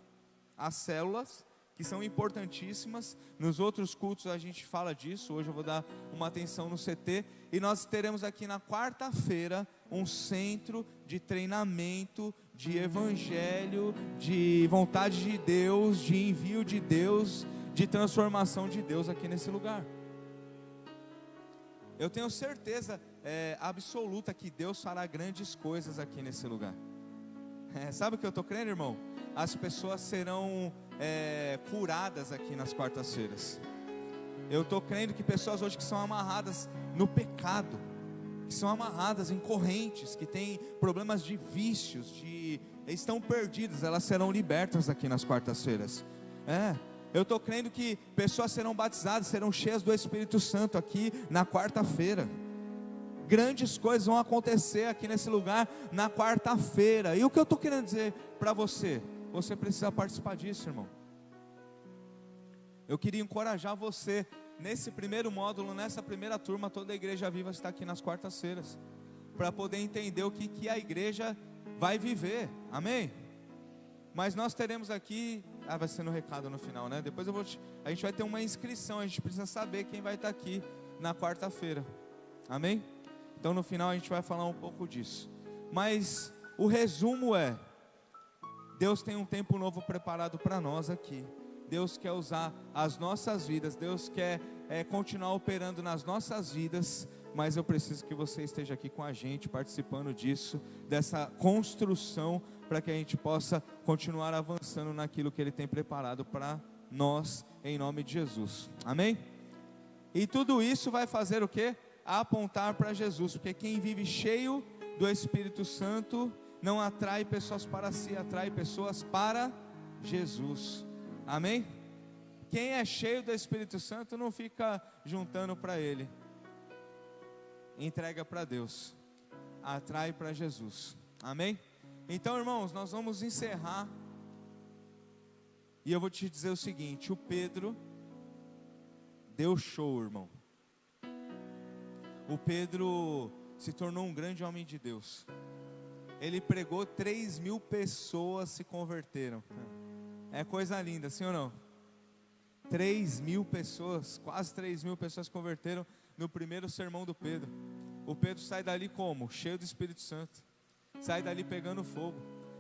as células, que são importantíssimas. Nos outros cultos a gente fala disso, hoje eu vou dar uma atenção no CT. E nós teremos aqui na quarta-feira um centro de treinamento, de evangelho, de vontade de Deus, de envio de Deus, de transformação de Deus aqui nesse lugar. Eu tenho certeza absoluta que Deus fará grandes coisas aqui nesse lugar. Sabe o que eu estou crendo, irmão? As pessoas serão curadas aqui nas quartas-feiras. Eu estou crendo que pessoas hoje que são amarradas no pecado, que são amarradas em correntes, que têm problemas de vícios, estão perdidas, elas serão libertas aqui nas quartas-feiras. Eu estou crendo que pessoas serão batizadas, serão cheias do Espírito Santo aqui na quarta-feira. Grandes coisas vão acontecer aqui nesse lugar na quarta-feira. E o que eu estou querendo dizer para você? Você precisa participar disso, irmão. Eu queria encorajar você nesse primeiro módulo, nessa primeira turma. Toda a Igreja Viva está aqui nas quartas-feiras, para poder entender o que a igreja vai viver, amém? Mas nós teremos aqui, vai ser no recado no final, né? Depois a gente vai ter uma inscrição, a gente precisa saber quem vai estar aqui na quarta-feira, amém? Então no final a gente vai falar um pouco disso. Mas o resumo Deus tem um tempo novo preparado para nós aqui. Deus quer usar as nossas vidas, Deus quer continuar operando nas nossas vidas. Mas eu preciso que você esteja aqui com a gente, participando disso, dessa construção, para que a gente possa continuar avançando naquilo que Ele tem preparado para nós, em nome de Jesus, amém? E tudo isso vai fazer o quê? Apontar para Jesus, porque quem vive cheio do Espírito Santo não atrai pessoas para si, atrai pessoas para Jesus, amém? Quem é cheio do Espírito Santo não fica juntando para ele, entrega para Deus, atrai para Jesus, amém? Então, irmãos, nós vamos encerrar, e eu vou te dizer o seguinte: o Pedro deu show, irmão. O Pedro se tornou um grande homem de Deus. Ele pregou, 3.000 pessoas se converteram. É coisa linda, sim ou não? 3.000 pessoas, quase 3.000 pessoas se converteram no primeiro sermão do Pedro. O Pedro sai dali como? Cheio do Espírito Santo. Sai dali pegando fogo.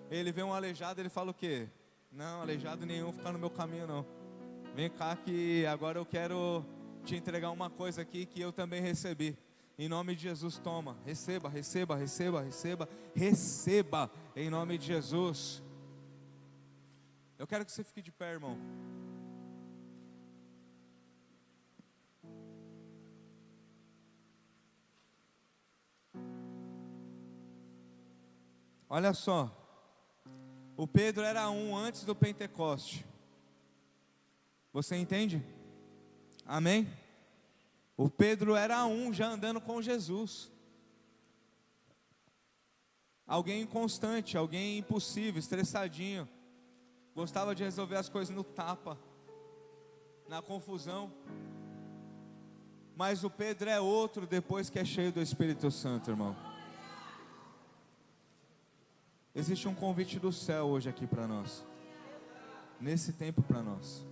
Ele vê um aleijado, ele fala o quê? Não, aleijado nenhum ficar no meu caminho não. Vem cá que agora eu quero te entregar uma coisa aqui que eu também recebi. Em nome de Jesus, toma, receba, receba, receba, receba, receba, em nome de Jesus. Eu quero que você fique de pé, irmão. Olha só, o Pedro era um antes do Pentecoste. Você entende? Amém? O Pedro era um já andando com Jesus. Alguém inconstante, alguém impossível, estressadinho. Gostava de resolver as coisas no tapa, na confusão. Mas o Pedro é outro depois que é cheio do Espírito Santo, irmão. Existe um convite do céu hoje aqui para nós, nesse tempo para nós,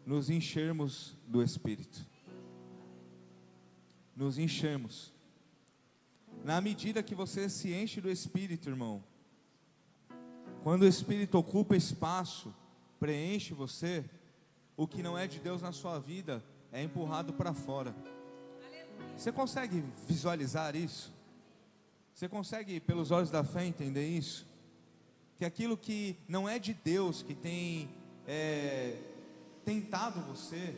nos enchermos do Espírito, nos enchermos. Na medida que você se enche do Espírito, irmão, quando o Espírito ocupa espaço, preenche você, o que não é de Deus na sua vida é empurrado para fora. Você consegue visualizar isso? Você consegue, pelos olhos da fé, entender isso? Que aquilo que não é de Deus, que tem tentado você,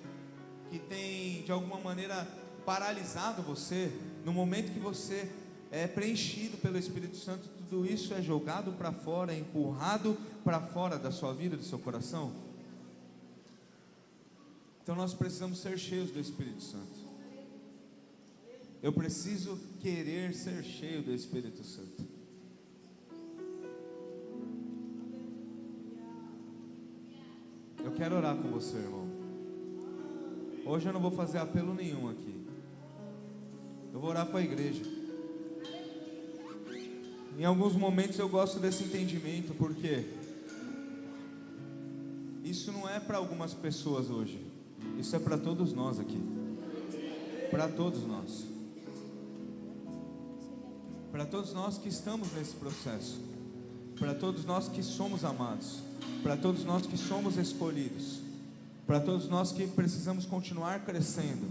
que tem de alguma maneira paralisado você, no momento que você é preenchido pelo Espírito Santo, tudo isso é jogado para fora, é empurrado para fora da sua vida, do seu coração. Então nós precisamos ser cheios do Espírito Santo. Eu preciso querer ser cheio do Espírito Santo. Eu quero orar com você, irmão. Hoje eu não vou fazer apelo nenhum aqui. Eu vou orar com a igreja. Em alguns momentos eu gosto desse entendimento, porque isso não é para algumas pessoas hoje. Isso é para todos nós aqui. Para todos nós. Para todos nós que estamos nesse processo. Para todos nós que somos amados. Para todos nós que somos escolhidos. Para todos nós que precisamos continuar crescendo.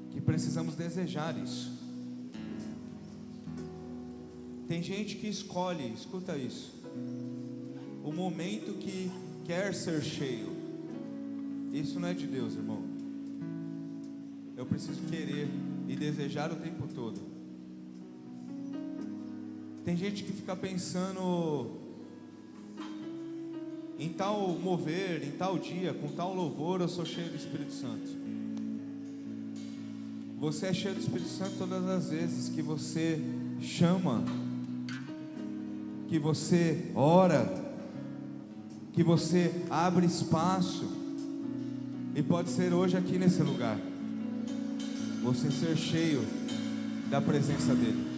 Que precisamos desejar isso. Tem gente que escolhe, escuta isso, o momento que quer ser cheio. Isso não é de Deus, irmão. Eu preciso querer e desejar o tempo todo. Tem gente que fica pensando em tal mover, em tal dia, com tal louvor, eu sou cheio do Espírito Santo. Você é cheio do Espírito Santo todas as vezes que você chama, que você ora, que você abre espaço. E pode ser hoje aqui nesse lugar, você ser cheio da presença dele.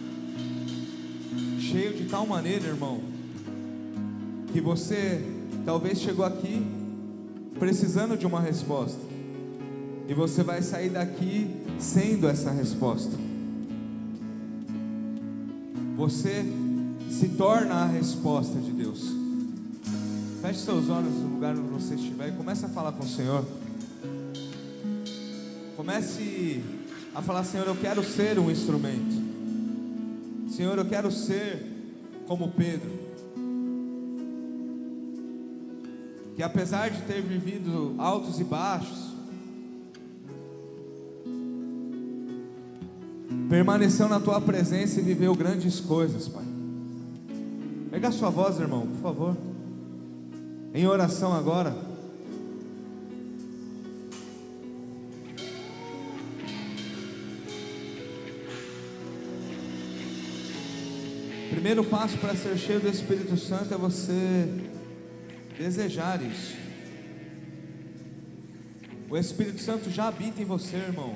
Cheio de tal maneira, irmão, que você talvez chegou aqui precisando de uma resposta, e você vai sair daqui sendo essa resposta. Você se torna a resposta de Deus. Feche seus olhos no lugar onde você estiver e comece a falar com o Senhor. Comece a falar: Senhor, eu quero ser um instrumento. Senhor, eu quero ser como Pedro, que apesar de ter vivido altos e baixos, permaneceu na tua presença e viveu grandes coisas, Pai. Pega a sua voz, irmão, por favor, em oração agora. Primeiro passo para ser cheio do Espírito Santo é você desejar isso. O Espírito Santo já habita em você, irmão.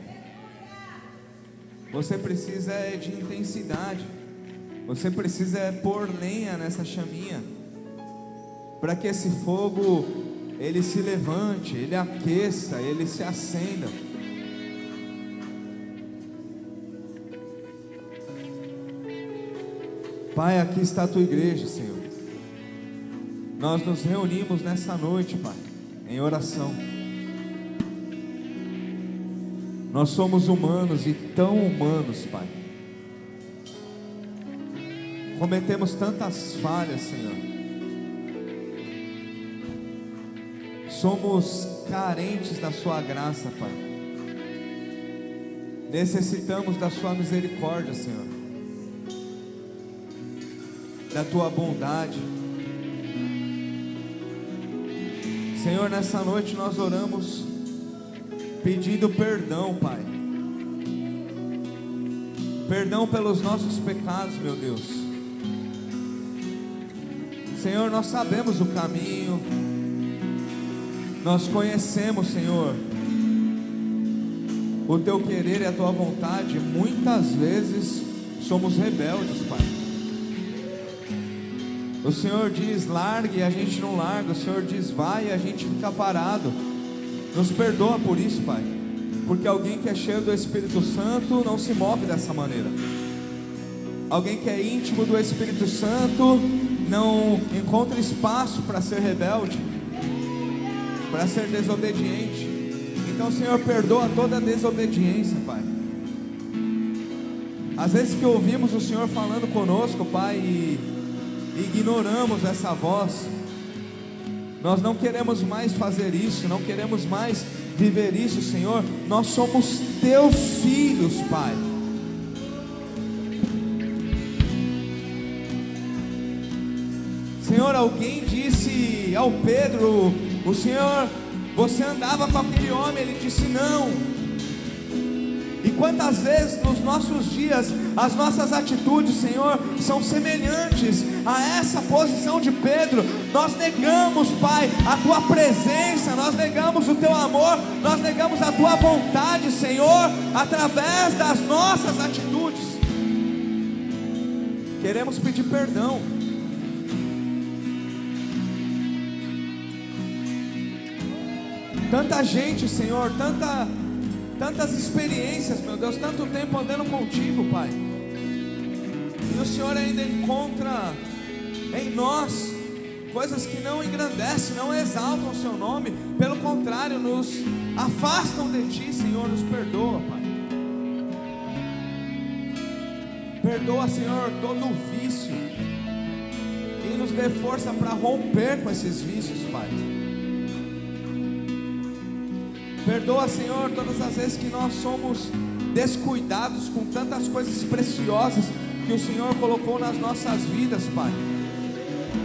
Você precisa de intensidade. Você precisa pôr lenha nessa chaminha, para que esse fogo ele se levante, ele aqueça, ele se acenda. Pai, aqui está a tua igreja, Senhor. Nós nos reunimos nessa noite, Pai, em oração. Nós somos humanos e tão humanos, Pai. Cometemos tantas falhas, Senhor. Somos carentes da sua graça, Pai. Necessitamos da sua misericórdia, Senhor, da tua bondade. Senhor, nessa noite nós oramos pedindo perdão, Pai. Perdão pelos nossos pecados, meu Deus. Senhor, nós sabemos o caminho, nós conhecemos, Senhor, o teu querer e a tua vontade. Muitas vezes somos rebeldes, Pai. O Senhor diz largue e a gente não larga. O Senhor diz vai e a gente fica parado. Nos perdoa por isso, Pai, porque alguém que é cheio do Espírito Santo não se move dessa maneira. Alguém que é íntimo do Espírito Santo não encontra espaço para ser rebelde, para ser desobediente. Então, Senhor, perdoa toda desobediência, Pai. Às vezes que ouvimos o Senhor falando conosco, Pai, e ignoramos essa voz, nós não queremos mais fazer isso, não queremos mais viver isso, Senhor. Nós somos teus filhos, Pai. Senhor, alguém disse ao Pedro: o Senhor, você andava com aquele homem. Ele disse não. E quantas vezes nos nossos dias as nossas atitudes, Senhor, são semelhantes a essa posição de Pedro. Nós negamos, Pai, a Tua presença, nós negamos o Teu amor, nós negamos a Tua vontade, Senhor, através das nossas atitudes. Queremos pedir perdão. Tanta gente, Senhor, tantas experiências, meu Deus, tanto tempo andando contigo, Pai, e o Senhor ainda encontra em nós coisas que não engrandecem, não exaltam o Seu nome, pelo contrário, nos afastam de Ti, Senhor. Nos perdoa, Pai. Perdoa, Senhor, todo o vício, e nos dê força para romper com esses vícios, Pai. Perdoa, Senhor, todas as vezes que nós somos descuidados com tantas coisas preciosas que o Senhor colocou nas nossas vidas, Pai.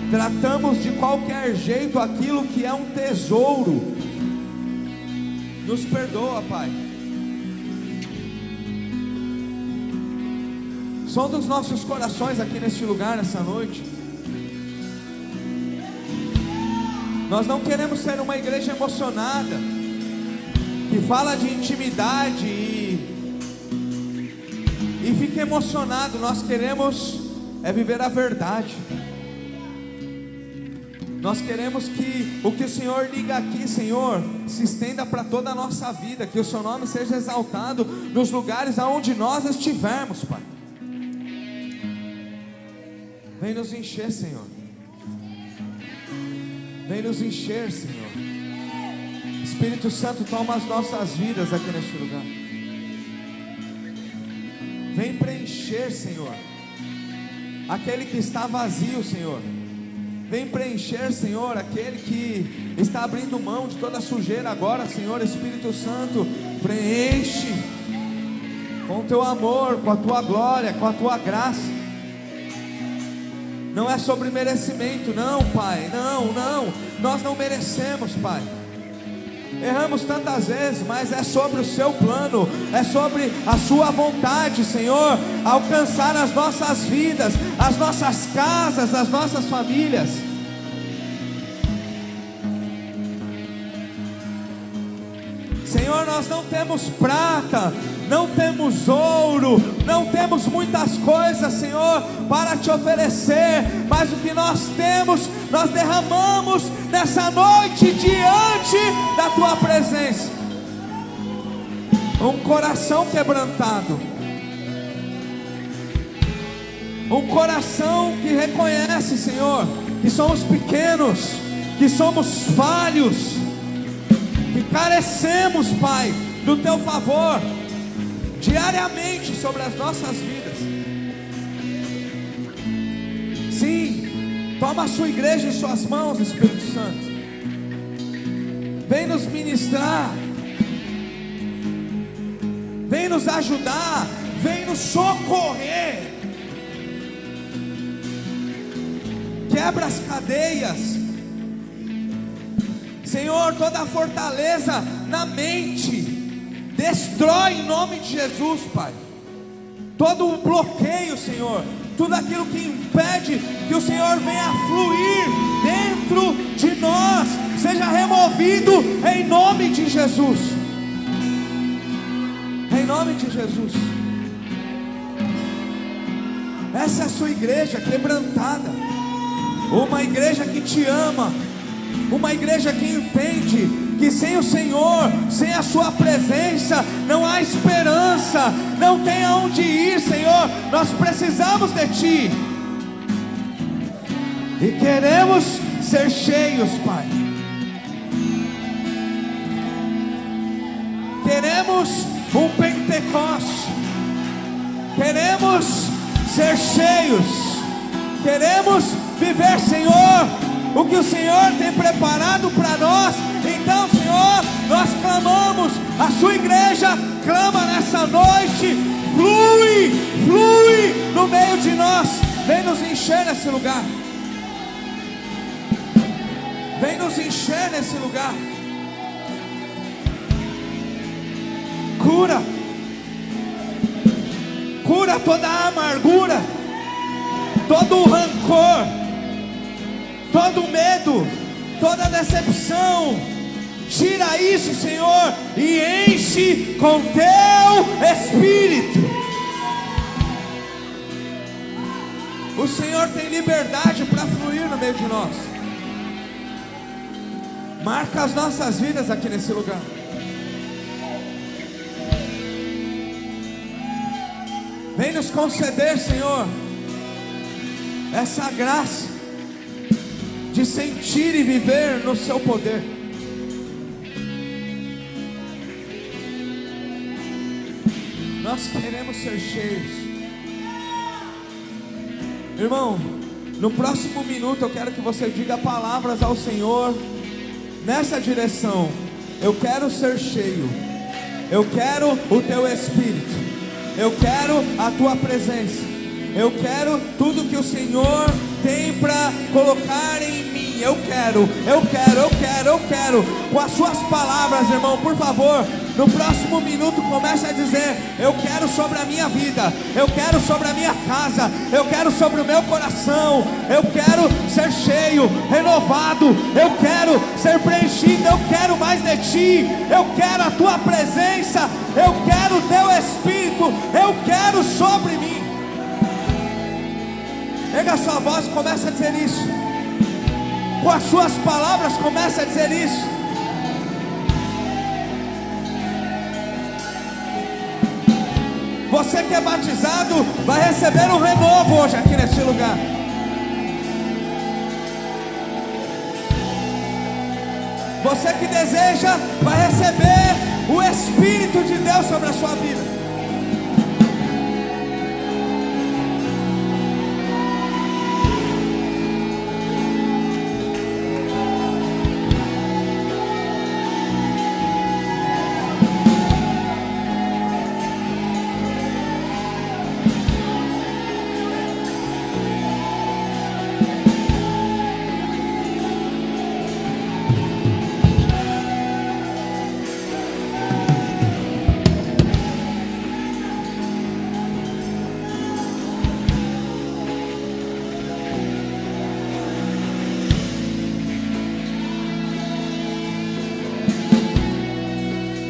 Tratamos de qualquer jeito aquilo que é um tesouro. Nos perdoa, Pai. Sonda os nossos corações aqui neste lugar, nessa noite. Nós não queremos ser uma igreja emocionada, que fala de intimidade e fica emocionado. Nós queremos viver a verdade. Nós queremos que o que o Senhor liga aqui, Senhor, se estenda para toda a nossa vida, que o Seu nome seja exaltado nos lugares aonde nós estivermos, Pai. Vem nos encher, Senhor. Vem nos encher, Senhor. Espírito Santo, toma as nossas vidas aqui neste lugar. Vem preencher, Senhor, aquele que está vazio, Senhor. Vem preencher, Senhor, aquele que está abrindo mão de toda a sujeira agora, Senhor. Espírito Santo, preenche com o Teu amor, com a Tua glória, com a Tua graça. Não é sobre merecimento, não, Pai. Não, nós não merecemos, Pai. Erramos tantas vezes, mas é sobre o Seu plano, é sobre a Sua vontade, Senhor, alcançar as nossas vidas, as nossas casas, as nossas famílias. Senhor, nós não temos prata, não temos ouro, não temos muitas coisas, Senhor, para Te oferecer, mas o que nós temos, nós derramamos nessa noite diante da Tua presença. Um coração quebrantado, um coração que reconhece, Senhor, que somos pequenos, que somos falhos, que carecemos, Pai, do Teu favor diariamente sobre as nossas vidas. Sim, toma a Sua igreja em Suas mãos, Espírito Santo. Vem nos ministrar, vem nos ajudar, vem nos socorrer. Quebra as cadeias, Senhor, toda a fortaleza na mente, destrói em nome de Jesus, Pai. Todo o bloqueio, Senhor, tudo aquilo que impede que o Senhor venha fluir dentro de nós, seja removido em nome de Jesus. Em nome de Jesus. Essa é a Sua igreja quebrantada, uma igreja que Te ama, uma igreja que entende que sem o Senhor, sem a Sua presença, não há esperança, não tem aonde ir, Senhor. Nós precisamos de Ti e queremos ser cheios, Pai. Queremos um Pentecoste, queremos ser cheios, queremos viver, Senhor, o que o Senhor tem preparado para nós. Então, Senhor, nós clamamos, a Sua igreja clama nessa noite, flui no meio de nós. Vem nos encher nesse lugar, vem nos encher nesse lugar. Cura, cura toda a amargura, todo o rancor, todo o medo, toda a decepção. Tira isso, Senhor, e enche com teu Espírito. O Senhor tem liberdade para fluir no meio de nós. Marca as nossas vidas aqui nesse lugar. Vem nos conceder, Senhor, essa graça de sentir e viver no seu poder. Nós queremos ser cheios. Irmão, no próximo minuto eu quero que você diga palavras ao Senhor nessa direção. Eu quero ser cheio. Eu quero o teu Espírito. Eu quero a tua presença. Eu quero tudo que o Senhor tem para colocar em mim. Eu quero. Com as suas palavras, irmão, por favor, no próximo minuto comece a dizer: eu quero sobre a minha vida, eu quero sobre a minha casa, eu quero sobre o meu coração, eu quero ser cheio, renovado, eu quero ser preenchido, eu quero mais de ti, eu quero a tua presença, eu quero o teu Espírito, eu quero sobre mim. Pega a sua voz e comece a dizer isso. Com as suas palavras comece a dizer isso. Você que é batizado vai receber um renovo hoje aqui nesse lugar. Você que deseja vai receber o Espírito de Deus sobre a sua vida.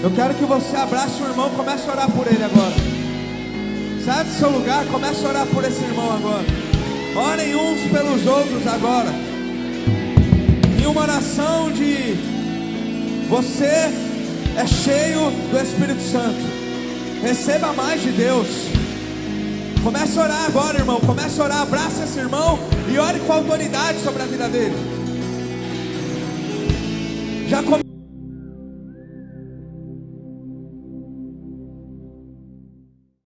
Eu quero que você abrace o irmão, comece a orar por ele agora. Sai do seu lugar, comece a orar por esse irmão agora. Orem uns pelos outros agora. Em uma oração de você é cheio do Espírito Santo. Receba mais de Deus. Comece a orar agora, irmão. Comece a orar, abraça esse irmão e ore com autoridade sobre a vida dele. Já